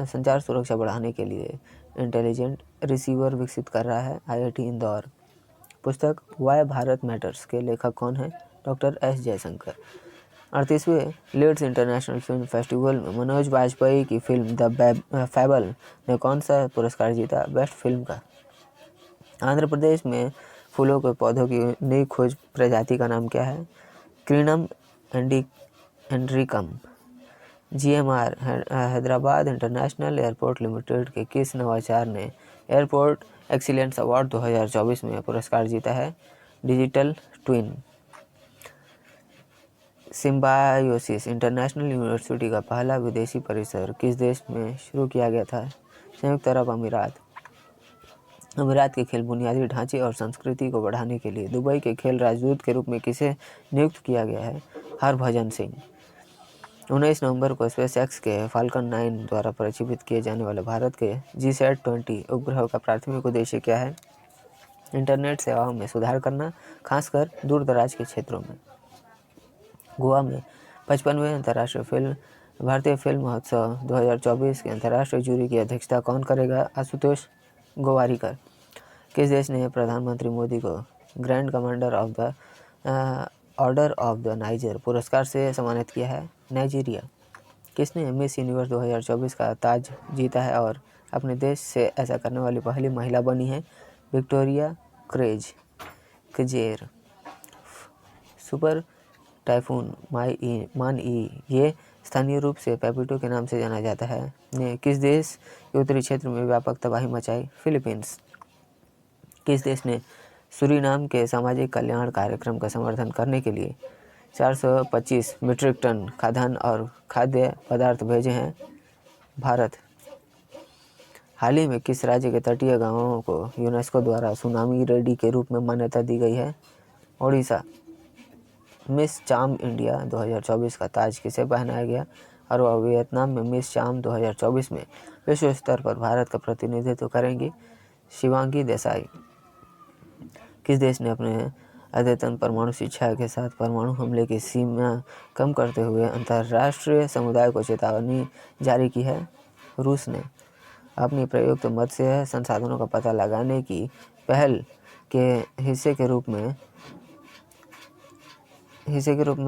संचार सुरक्षा बढ़ाने के लिए इंटेलिजेंट रिसीवर विकसित कर रहा है? IIT इंदौर। पुस्तक वाई भारत मैटर्स के लेखक कौन है? Doctor S Jaishankar. 38वें लीड्स इंटरनेशनल फिल्म फेस्टिवल में मनोज वाजपेयी की फिल्म द फैबल ने कौन सा पुरस्कार जीता? बेस्ट फिल्म का। आंध्र प्रदेश में फूलों के पौधों की नई खोज प्रजाति का नाम क्या है? क्रीनम एंड्रिकम। GMR Hyderabad international airport limited के किस नवाचार ने एयरपोर्ट एक्सीलेंस अवार्ड 2024 में पुरस्कार जीता है? Digital twin. Symbiosis international university का पहला विदेशी परिसर किस देश में शुरू किया गया था? संयुक्त अरब अमीरात। अमीरात के खेल बुनियादी ढांचे और संस्कृति को बढ़ाने के लिए दुबई के खेल राजदूत के रूप में किसे नियुक्त किया गया है? हरभजन सिंह। 19 नवंबर को स्पेसएक्स के फाल्कन 9 द्वारा प्रक्षेपित किए जाने वाले भारत के GSAT-20 उपग्रह का प्राथमिक उद्देश्य क्या है? इंटरनेट सेवाओं में सुधार करना, खासकर दूर दराज के क्षेत्रों में। गोवा में 55वें अंतर्राष्ट्रीय भारतीय फिल्म महोत्सव 2024 के अंतर्राष्ट्रीय जूरी की अध्यक्षता कौन करेगा? आशुतोष गोवारिकर। किस देश ने प्रधानमंत्री मोदी को grand commander of the order of the niger पुरस्कार से सम्मानित किया है? नाइजीरिया। किसने मिस यूनिवर्स 2024 का ताज जीता है और अपने देश से ऐसा करने वाली पहली महिला बनी है? विक्टोरिया कजेर। सुपर टाइफून मान-ई ये स्थानीय रूप से पेपिटो के नाम से जाना जाता है ने किस देश के उत्तरी क्षेत्र में व्यापक तबाही मचाई? फिलीपींस। किस देश ने सूरीनाम के सामाजिक कल्याण कार्यक्रम का समर्थन करने के लिए 425 मीट्रिक टन खाद्यान्न और खाद्य पदार्थ भेजे हैं? भारत। हाल ही में किस राज्य के तटीय गांवों को यूनेस्को द्वारा सुनामी रेडी के रूप में मान्यता दी गई है? ओडिशा। मिस चाम इंडिया 2024 का ताज किसे पहनाया गया और वह वियतनाम में मिस चाम 2024 में विश्व स्तर पर भारत का प्रतिनिधित्व करेंगी? शिवांगी देसाई। किस देश ने अपने अद्यतन परमाणु शिक्षा के साथ परमाणु हमले की सीमा कम करते हुए अंतर्राष्ट्रीय समुदाय को चेतावनी जारी की है? रूस ने। अपनी प्रयुक्त मत्स्य संसाधनों का पता लगाने की पहल के हिस्से के रूप में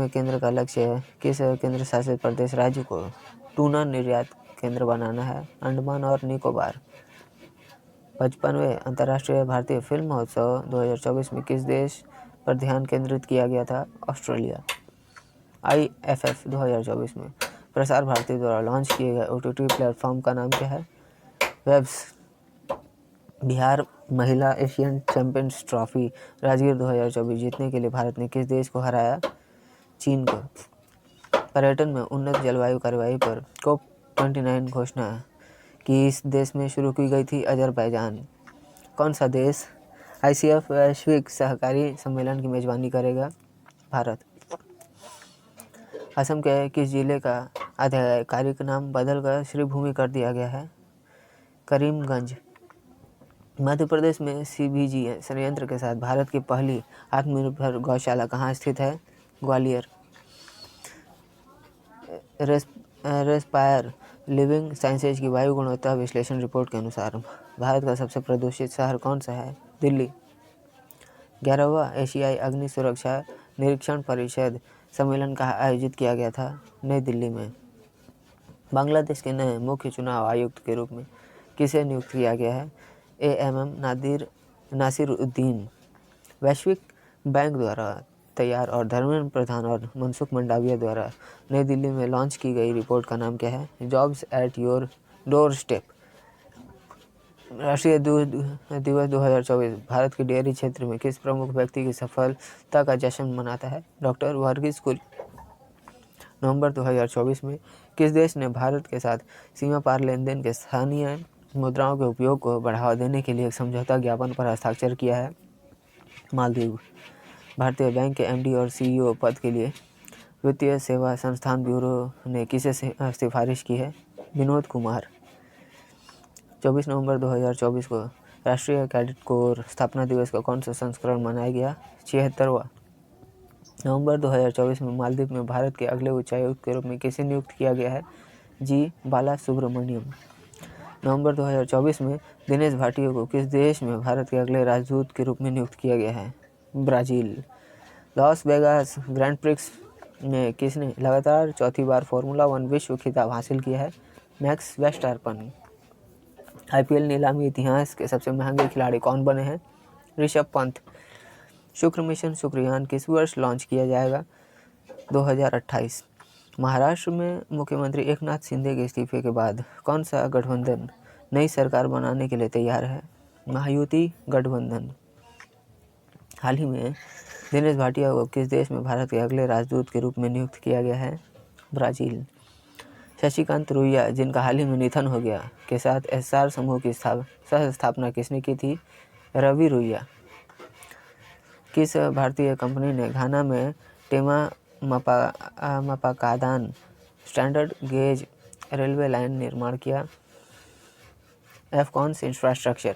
केंद्र का लक्ष्य किस केंद्र शासित प्रदेश राज्य को टूना निर्यात केंद्र बनाना है? अंडमान और निकोबार। 55वें अंतर्राष्ट्रीय भारतीय फिल्म महोत्सव 2024 में किस देश पर ध्यान केंद्रित किया गया था? ऑस्ट्रेलिया। IFF 2024 में प्रसार भारती द्वारा लॉन्च किए गए OTT प्लेटफॉर्म का नाम क्या है? वेब्स। बिहार महिला एशियन चैंपियंस ट्रॉफी राजगीर 2024 जीतने के लिए भारत ने किस देश को हराया? चीन को। पर्यटन में उन्नत जलवायु कार्रवाई पर COP29 घोषणा कि इस देश में शुरू की गई थी? अजरबैजान। कौन सा देश ICF वैश्विक सहकारी सम्मेलन की मेजबानी करेगा? भारत। असम के किस जिले का आधिकारिक नाम बदलकर श्रीभूमि कर दिया गया है? करीमगंज। मध्य प्रदेश में सीबीजी संयंत्र के साथ भारत की पहली आत्मनिर्भर गौशाला कहाँ स्थित है? ग्वालियर। रेस्पायर लिविंग साइंसेज की वायु गुणवत्ता विश्लेषण रिपोर्ट के अनुसार भारत का सबसे प्रदूषित शहर कौन सा है? दिल्ली। 11वां एशियाई अग्नि सुरक्षा निरीक्षण परिषद सम्मेलन कहाँ आयोजित किया गया था? नई दिल्ली में। बांग्लादेश के नए मुख्य चुनाव आयुक्त के रूप में किसे नियुक्त किया गया है? AMM नासिरुद्दीन। वैश्विक बैंक द्वारा तैयार और धर्मेंद्र प्रधान और मनसुख मंडाविया द्वारा नई दिल्ली में लॉन्च की गई रिपोर्ट का नाम क्या है? Jobs at your door step. राष्ट्रीय दूध दिवस 2024 भारत के डेयरी क्षेत्र में किस प्रमुख व्यक्ति की सफलता का जश्न मनाता है? डॉक्टर वर्गीस कुरियन। नवंबर 2024 में किस देश ने भारत के साथ सीमा पार लेन देन के स्थानीय मुद्राओं के उपयोग को बढ़ावा देने के लिए एक समझौता ज्ञापन पर हस्ताक्षर किया है? मालदीव। भारतीय बैंक के MD और CEO पद के लिए वित्तीय सेवा संस्थान ब्यूरो ने किसे सिफारिश की है? विनोद कुमार। 24 नवंबर 2024 को राष्ट्रीय कैडेट कोर स्थापना दिवस का कौन सा संस्करण मनाया गया? 76वां। नवंबर 2024 में मालदीव में भारत के अगले उच्चायुक्त के रूप में किसे नियुक्त किया गया है? जी बाला सुब्रमण्यम। नवंबर 2024 में दिनेश भाटिया को किस देश में भारत के अगले राजदूत के रूप में नियुक्त किया गया है? Brazil. Las Vegas grand prix में किसने लगातार चौथी बार फार्मूला 1 विश्व खिताब हासिल किया है? Max Verstappen. IPL नीलामी इतिहास के सबसे महंगे खिलाड़ी कौन बने हैं? ऋषभ पंत। शुक्र मिशन शुक्रयान किस वर्ष लॉन्च किया जाएगा? 2028। महाराष्ट्र में मुख्यमंत्री एकनाथ शिंदे के इस्तीफे के बाद कौन सा गठबंधन नई सरकार बनाने के लिए तैयार है? महायुति गठबंधन। हाल ही में दिनेश भाटिया को किस देश में भारत के अगले राजदूत के रूप में नियुक्त किया गया है? ब्राज़ील। शशिकांत रुइया जिनका हाल ही में निधन हो गया के साथ SR समूह की सह स्थापना किसने की थी? रवि रुइया। किस भारतीय कंपनी ने घाना में टेमा मपाकादान स्टैंडर्ड गेज रेलवे लाइन निर्माण किया? Afcons infrastructure.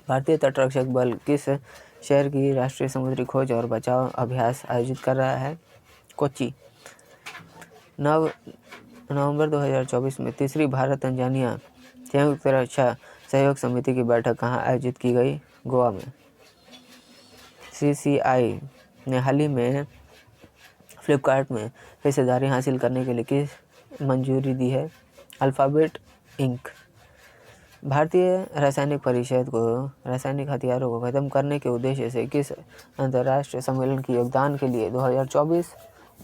भारतीय तटरक्षक बल किस शहर की राष्ट्रीय समुद्री खोज और बचाव अभ्यास आयोजित कर रहा है? कोच्चि। नवंबर 2024 में तीसरी भारत तंजानिया संयुक्त रक्षा सहयोग समिति की बैठक कहाँ आयोजित की गई? गोवा में। CCI ने हाल ही में फ्लिपकार्ट में हिस्सेदारी हासिल करने के लिए किस मंजूरी दी है? Alphabet Inc. भारतीय रासायनिक परिषद को रासायनिक हथियारों को खत्म करने के उद्देश्य से किस अंतर्राष्ट्रीय सम्मेलन के योगदान के लिए 2024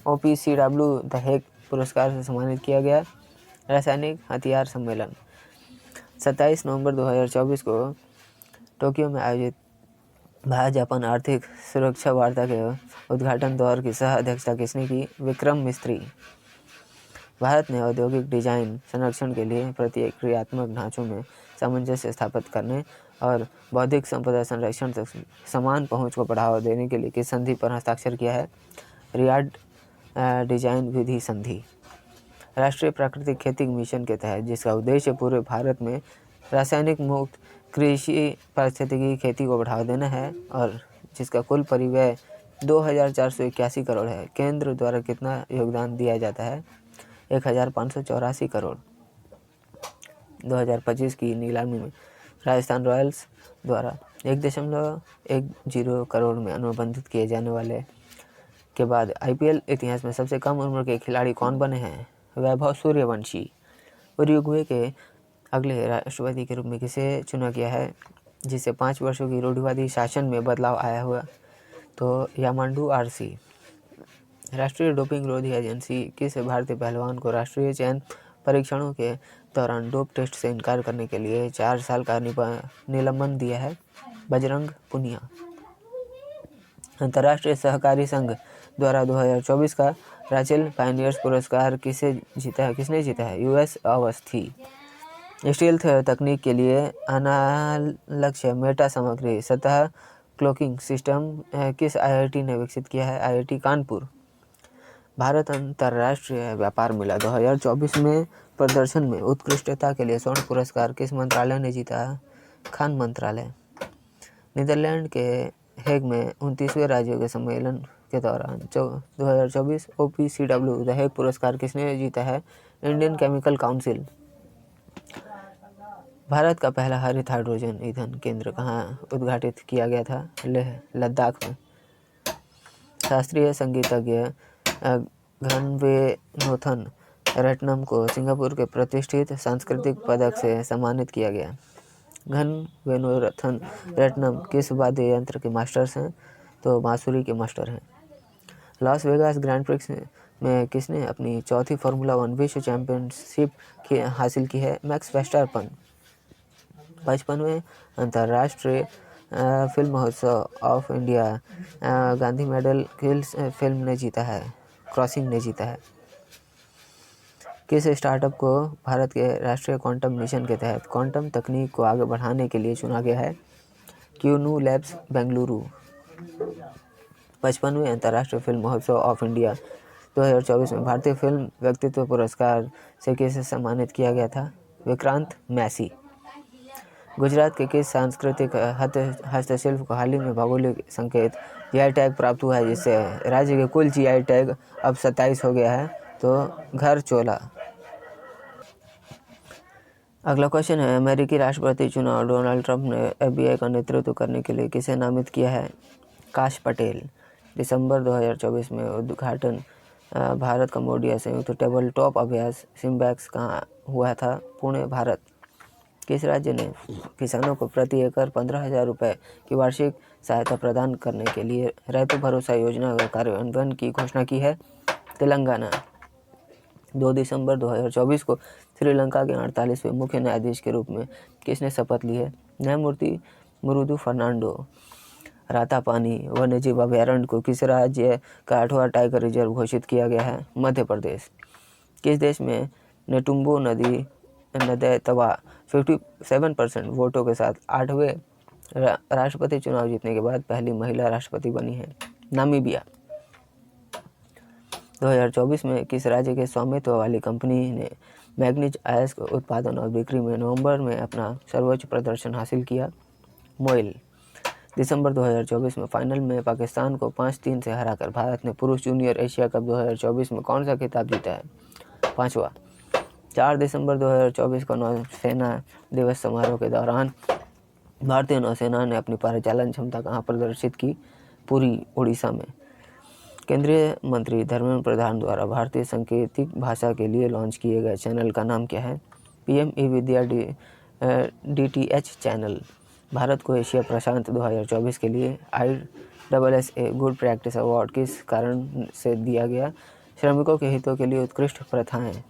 OPCW द हेग पुरस्कार से सम्मानित किया गया? रासायनिक हथियार सम्मेलन। 27 नवंबर 2024 को टोक्यो में आयोजित भारत जापान आर्थिक सुरक्षा वार्ता के उद्घाटन दौर की सह अध्यक्षता किसने की? विक्रम मिस्त्री। भारत ने औद्योगिक डिजाइन संरक्षण के लिए प्रतिक्रियात्मक ढांचों में सामंजस्य स्थापित करने और बौद्धिक संपदा संरक्षण तक समान पहुंच को बढ़ावा देने के लिए किस संधि पर हस्ताक्षर किया है? रियाद डिजाइन विधि संधि। राष्ट्रीय प्राकृतिक खेती मिशन के तहत जिसका उद्देश्य पूरे भारत में रासायनिक मुक्त कृषि पारिस्थितिकी खेती को बढ़ावा देना है और जिसका कुल परिव्यय 2481 करोड़ है, केंद्र द्वारा कितना योगदान दिया जाता है? 1584 करोड़। 2025 की नीलामी में राजस्थान रॉयल्स द्वारा 1.10 करोड़ में अनुबंधित किए जाने वाले के बाद IPL इतिहास में सबसे कम उम्र के खिलाड़ी कौन बने हैं? वैभव सूर्यवंशी। उरुग्वे के अगले राष्ट्रपति के रूप में किसे चुना गया है जिससे 5 वर्षों की रूढ़िवादी शासन में बदलाव आया हुआ? तो यामांडू RC। राष्ट्रीय डोपिंग विरोधी एजेंसी किस भारतीय पहलवान को राष्ट्रीय चयन परीक्षणों के दौरान डोप टेस्ट से इनकार करने के लिए 4 साल का निलंबन दिया है? बजरंग पुनिया। अंतर्राष्ट्रीय सहकारी संघ द्वारा 2024 का राचेल पायनियर्स पुरस्कार किसने जीता है? US अवस्थी। स्टील्थ तकनीक के लिए अनालक्ष्य मेटा सामग्री सतह क्लोकिंग सिस्टम किस IIT ने विकसित किया है? IIT कानपुर। भारत अंतर्राष्ट्रीय व्यापार मेला 2024 में प्रदर्शन में उत्कृष्टता के लिए स्वर्ण पुरस्कार किस मंत्रालय ने जीता? खान मंत्रालय। नीदरलैंड के हेग में 29वें राज्यों के सम्मेलन के दौरान 2024 OPCW द हेग पुरस्कार किसने जीता है? Indian chemical council. भारत का पहला हरित हाइड्रोजन ईंधन केंद्र कहाँ उद्घाटित किया गया था? लेह, लद्दाख में। शास्त्रीय संगीतज्ञ घनवेनोथन रत्नम को सिंगापुर के प्रतिष्ठित सांस्कृतिक पदक से सम्मानित किया गया। घनवेनोथन रत्नम किस वाद्य यंत्र के मास्टर्स हैं? तो बांसुरी के मास्टर हैं। लॉस वेगास ग्रैंड प्रिक्स में किसने अपनी चौथी फार्मूला 1 विश्व चैंपियनशिप हासिल की है? Max Verstappen. 55वें अंतर्राष्ट्रीय फिल्म महोत्सव ऑफ इंडिया गांधी मेडल किस फिल्म ने जीता है? क्रॉसिंग ने जीता है। किस स्टार्टअप को भारत के राष्ट्रीय क्वांटम मिशन के तहत क्वांटम तकनीक को आगे बढ़ाने के लिए चुना गया है? क्यूनू लैब्स बेंगलुरु। 55वें अंतर्राष्ट्रीय फिल्म महोत्सव ऑफ इंडिया 2024 में भारतीय फिल्म व्यक्तित्व पुरस्कार से किसे सम्मानित किया गया था? विक्रांत मैसी। गुजरात के किस सांस्कृतिक हस्तशिल्प को हाल ही में भौगोलिक संकेत GI टैग प्राप्त हुआ है, जिससे राज्य के कुल GI टैग अब 27 हो गया है? तो घर चोला। अगला क्वेश्चन है, अमेरिकी राष्ट्रपति चुनाव डोनाल्ड ट्रंप ने FBI का नेतृत्व करने के लिए किसे नामित किया है? काश पटेल। दिसंबर 2024 में उद्घाटन भारत कंबोडिया संयुक्त टेबल टॉप अभ्यास सिम्बैक्स कहाँ हुआ था? पुणे, भारत। किस राज्य ने किसानों को प्रति एकड़ 15,000 रुपये की वार्षिक सहायता प्रदान करने के लिए రైతు भरोसा योजना का कार्यान्वयन की घोषणा की है? तेलंगाना। 2 दिसंबर 2024 को श्रीलंका के 48वें मुख्य न्यायाधीश के रूप में किसने शपथ ली है? न्यायमूर्ति मुरुदु फर्नांडो। रातापानी वन्यजीव अभयारण्य को किस राज्य का 8वां टाइगर रिजर्व घोषित किया गया है? मध्य प्रदेश। किस देश में नेटुम्बो नदी तवा 57% वोटों के साथ 8वें राष्ट्रपति चुनाव जीतने के बाद पहली महिला राष्ट्रपति बनी है? नामीबिया। 2024 में किस राज्य के स्वामित्व वाली कंपनी ने मैग्नीज अयस्क उत्पादन और बिक्री में नवंबर में अपना सर्वोच्च प्रदर्शन हासिल किया? मोइल। दिसंबर 2024 में फाइनल में पाकिस्तान को 5-3 से हराकर भारत ने पुरुष जूनियर एशिया कप 2024 में कौन सा खिताब जीता है? 5वां। 4 दिसंबर 2024 को नौसेना दिवस समारोह के दौरान भारतीय नौसेना ने अपनी परिचालन क्षमता कहाँ प्रदर्शित की? पुरी, उड़ीसा में। केंद्रीय मंत्री धर्मेंद्र प्रधान द्वारा भारतीय सांकेतिक भाषा के लिए लॉन्च किए गए चैनल का नाम क्या है? PM ई-विद्या DTH चैनल। भारत को एशिया प्रशांत 2024 के लिए ISSA गुड प्रैक्टिस अवार्ड किस कारण से दिया गया? श्रमिकों के हितों के लिए उत्कृष्ट प्रथाएं।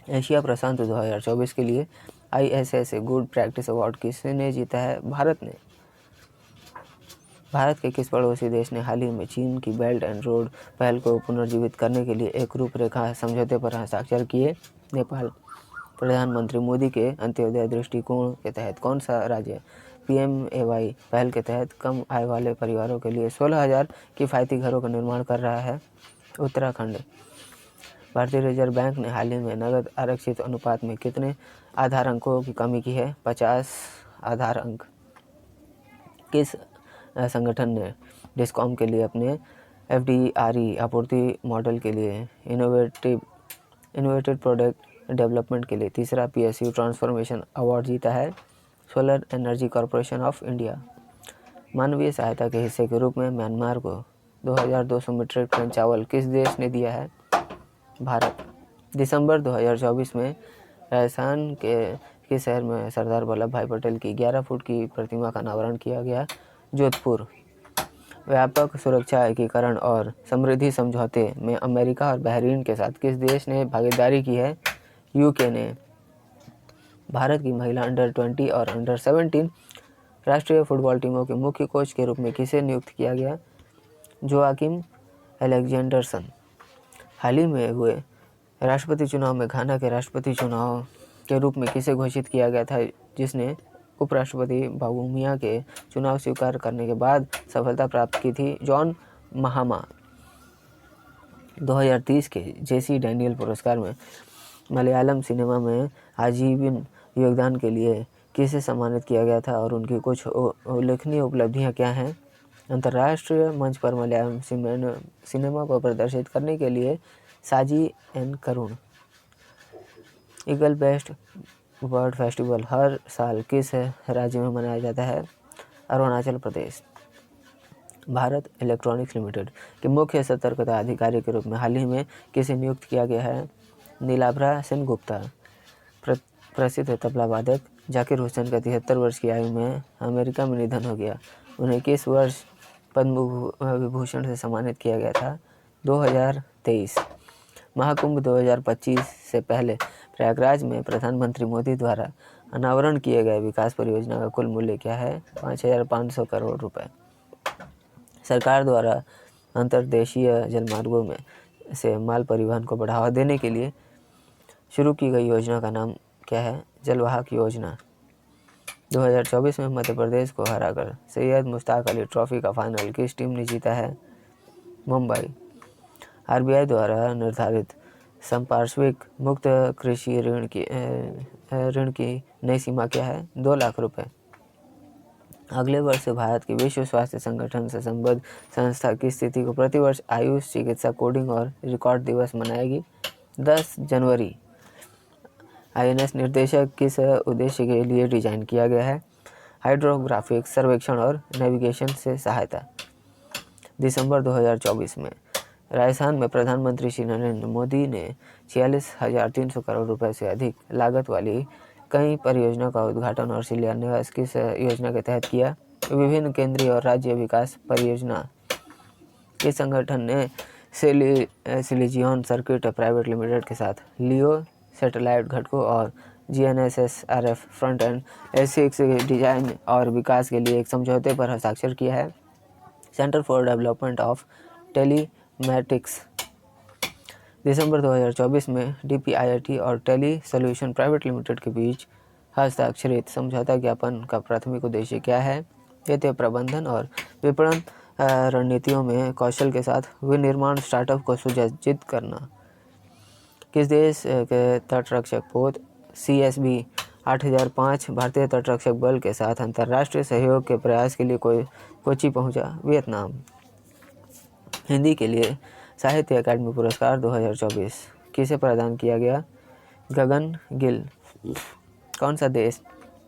एशिया प्रशांत 2024 के लिए ISSA गुड प्रैक्टिस अवार्ड किसने जीता है? भारत ने। भारत के किस पड़ोसी देश ने हाल ही में चीन की बेल्ट एंड रोड पहल को पुनर्जीवित करने के लिए एक रूपरेखा समझौते पर हस्ताक्षर किए? नेपाल। प्रधानमंत्री मोदी के अंत्योदय दृष्टिकोण के तहत कौन सा राज्य PMAY पहल के तहत कम आय वाले परिवारों के लिए 16,000 किफ़ायती घरों का निर्माण कर रहा है? उत्तराखंड। भारतीय रिजर्व बैंक ने हाल ही में नगद आरक्षित अनुपात में कितने आधार अंकों की कमी की है? 50 आधार अंक। किस संगठन ने डिस्कॉम के लिए अपने FDRE आपूर्ति मॉडल के लिए इनोवेटिव प्रोडक्ट डेवलपमेंट के लिए 3रा PSU ट्रांसफॉर्मेशन अवार्ड जीता है? Solar energy corporation of India. मानवीय सहायता के हिस्से के रूप में म्यांमार को 2200 मीट्रिक टन चावल किस देश ने दिया है? भारत। दिसंबर 2024 में राजस्थान के शहर में सरदार वल्लभ भाई पटेल की 11 फुट की प्रतिमा का अनावरण किया गया। जोधपुर। व्यापक सुरक्षा एकीकरण और समृद्धि समझौते में अमेरिका और बहरीन के साथ किस देश ने भागीदारी की है? UK ने। भारत की महिला अंडर-20 और अंडर-17 राष्ट्रीय फुटबॉल टीमों के मुख्य कोच के रूप में किसे नियुक्त किया गया? जोआकिम अलेक्जेंडरसन। हाल ही में हुए राष्ट्रपति चुनाव में घाना के राष्ट्रपति चुनाव के रूप में किसे घोषित किया गया था, जिसने उपराष्ट्रपति बावूमिया के चुनाव स्वीकार करने के बाद सफलता प्राप्त की थी? जॉन महामा। 2030 के JC डैनियल पुरस्कार में मलयालम सिनेमा में आजीवन योगदान के लिए किसे सम्मानित किया गया था और उनकी कुछ उल्लेखनीय उपलब्धियां क्या हैं। अंतर्राष्ट्रीय मंच पर मलयालम सिनेमा को प्रदर्शित करने के लिए साजी एन करुण। ईगल बेस्ट बर्ड फेस्टिवल हर साल किस राज्य में मनाया जाता है। अरुणाचल प्रदेश। भारत इलेक्ट्रॉनिक्स लिमिटेड के मुख्य सतर्कता अधिकारी के रूप में हाल ही में किसे नियुक्त किया गया है। नीलाभा सेनगुप्ता। प्रसिद्ध तबला वादक जाकिर हुसैन का 73 वर्ष की आयु में अमेरिका में निधन हो गया। उन्हें किस वर्ष पद्म विभूषण से सम्मानित किया गया था। 2023। महाकुंभ 2025 से पहले प्रयागराज में प्रधानमंत्री मोदी द्वारा अनावरण किए गए विकास परियोजना का कुल मूल्य क्या है। 5,500 करोड़ रुपए। सरकार द्वारा अंतर्देशीय जलमार्गों में से माल परिवहन को बढ़ावा देने के लिए शुरू की गई योजना का नाम क्या है। जलवाहक योजना। 2024 में मध्य प्रदेश को हराकर सैयद मुश्ताक अली ट्रॉफी का फाइनल किस टीम ने जीता है। मुंबई। आरबीआई द्वारा निर्धारित संपार्श्विक मुक्त कृषि ऋण की नई सीमा क्या है। 2 लाख रुपए। अगले वर्ष से भारत की विश्व स्वास्थ्य संगठन से संबद्ध संस्था की स्थिति को प्रतिवर्ष आयुष चिकित्सा कोडिंग और रिकॉर्ड दिवस मनाएगी। 10 जनवरी। आईएनएस निर्देशक किस उद्देश्य के लिए डिजाइन किया गया है। हाइड्रोग्राफिक सर्वेक्षण और नेविगेशन से सहायता। दिसंबर 2024 में राजस्थान में प्रधानमंत्री श्री नरेंद्र मोदी ने 46,300 करोड़ रुपए से अधिक लागत वाली कई परियोजनाओं का उद्घाटन और शिलान्यास किस योजना के तहत किया। विभिन्न केंद्रीय और राज्य विकास परियोजना के संगठन ने सिलिजियन सर्किट प्राइवेट लिमिटेड के साथ लियो सैटेलाइट घटकों और GNSS-RF front end ASICs design और विकास के लिए एक समझौते पर हस्ताक्षर किया है। Centre for development of telematics. दिसंबर 2024 में DPIIT और टेली सॉल्यूशन प्राइवेट लिमिटेड के बीच हस्ताक्षरित समझौता ज्ञापन का प्राथमिक उद्देश्य क्या है। वित्तीय प्रबंधन और विपणन रणनीतियों में कौशल के साथ विनिर्माण स्टार्टअप को सुसज्जित करना। किस देश के तटरक्षक पोत CSB 8005 भारतीय तटरक्षक बल के साथ अंतर्राष्ट्रीय सहयोग के प्रयास के लिए कोची पहुंचा। वियतनाम। हिंदी के लिए साहित्य अकादमी पुरस्कार 2024 किसे प्रदान किया गया। गगन गिल। कौन सा देश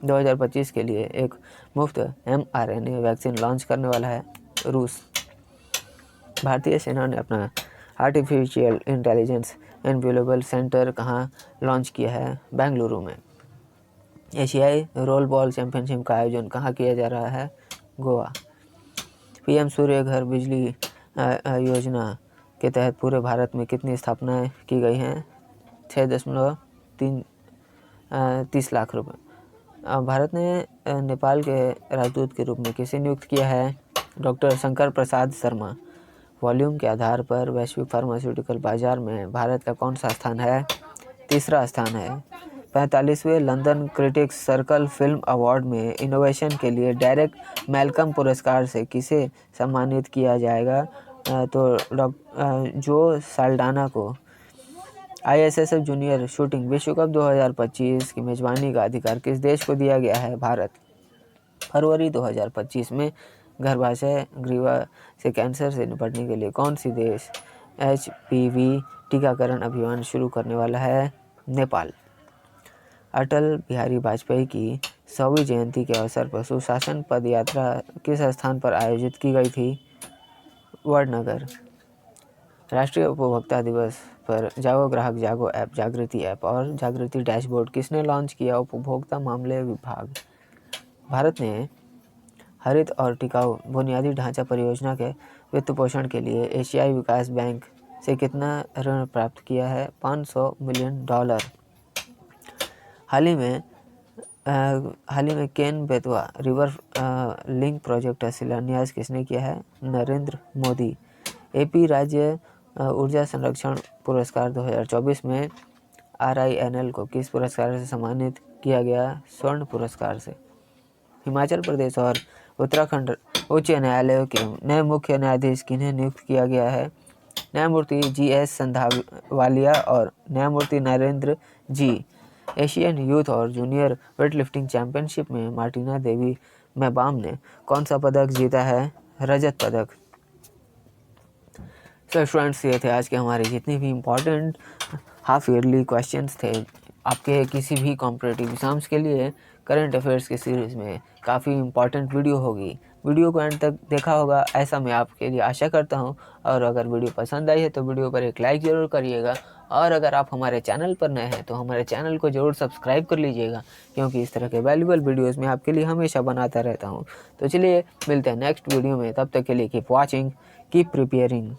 2025 के लिए एक मुफ्त mRNA वैक्सीन लॉन्च करने वाला है। रूस। भारतीय सेना ने अपना आर्टिफिशियल इंटेलिजेंस एनवेलेबल सेंटर कहाँ लॉन्च किया है। बेंगलुरु में। एशियाई रोल बॉल चैंपियनशिप का आयोजन कहाँ किया जा रहा है। गोवा। PM सूर्य घर बिजली योजना के तहत पूरे भारत में कितनी स्थापनाएं की गई हैं। 6.30 लाख रुपए। भारत ने नेपाल के राजदूत के रूप में किसे नियुक्त किया है। डॉक्टर शंकर प्रसाद शर्मा। वॉल्यूम के आधार पर वैश्विक फार्मास्यूटिकल बाजार में भारत का कौन सा स्थान है। तीसरा स्थान है। 45वें London critics circle film award में इनोवेशन के लिए डायरेक्ट मैल्कम पुरस्कार से किसे सम्मानित किया जाएगा। तो जो साल्डाना को। ISSF जूनियर शूटिंग विश्व कप 2025 की मेजबानी का अधिकार किस देश को दिया गया है। भारत। फरवरी 2025 में गर्भाशय ग्रीवा से कैंसर से निपटने के लिए कौन सी देश HPV टीकाकरण अभियान शुरू करने वाला है। नेपाल। अटल बिहारी वाजपेयी की 100वीं जयंती के अवसर पर सुशासन पद यात्रा किस स्थान पर आयोजित की गई थी। वडनगर। राष्ट्रीय उपभोक्ता दिवस पर जागो ग्राहक जागो ऐप, जागृति ऐप और जागृति डैशबोर्ड किसने लॉन्च किया। उपभोक्ता मामले विभाग। भारत ने हरित और टिकाऊ बुनियादी ढांचा परियोजना के वित्त पोषण के लिए एशियाई विकास बैंक से कितना ऋण प्राप्त किया है। $500 मिलियन। हाल ही में Ken Betwa river link project का शिलान्यास किसने किया है। नरेंद्र मोदी। AP राज्य ऊर्जा संरक्षण पुरस्कार 2024 में RINL को किस पुरस्कार से सम्मानित किया गया। स्वर्ण पुरस्कार से। हिमाचल प्रदेश और उत्तराखंड उच्च न्यायालयों के नए मुख्य न्यायाधीश किन्हें नियुक्त किया गया है। न्यायमूर्ति GS संधावालिया और न्यायमूर्ति नरेंद्र G एशियन यूथ और जूनियर वेटलिफ्टिंग चैंपियनशिप में मार्टिना देवी मैबाम ने कौन सा पदक जीता है? रजत पदक। सो स्टूडेंट्स, ये थे आज के हमारे जितने भी इम्पोर्टेंट हाफ ईयरली क्वेश्चंस थे आपके किसी भी कॉम्पिटिटिव एग्ज़ाम्स के लिए। करंट अफेयर्स की सीरीज़ में काफ़ी इम्पॉर्टेंट वीडियो होगी। वीडियो को एंड तक देखा होगा ऐसा मैं आपके लिए आशा करता हूं। और अगर वीडियो पसंद आई है तो वीडियो पर एक लाइक ज़रूर करिएगा। और अगर आप हमारे चैनल पर नए हैं तो हमारे चैनल को ज़रूर सब्सक्राइब कर लीजिएगा, क्योंकि इस तरह के वैल्यूबल वीडियोज़ मैं आपके लिए हमेशा बनाता रहता हूँ। तो चलिए मिलते हैं नेक्स्ट वीडियो में, तब तक के लिए कीप वॉचिंग, कीप प्रिपेयरिंग।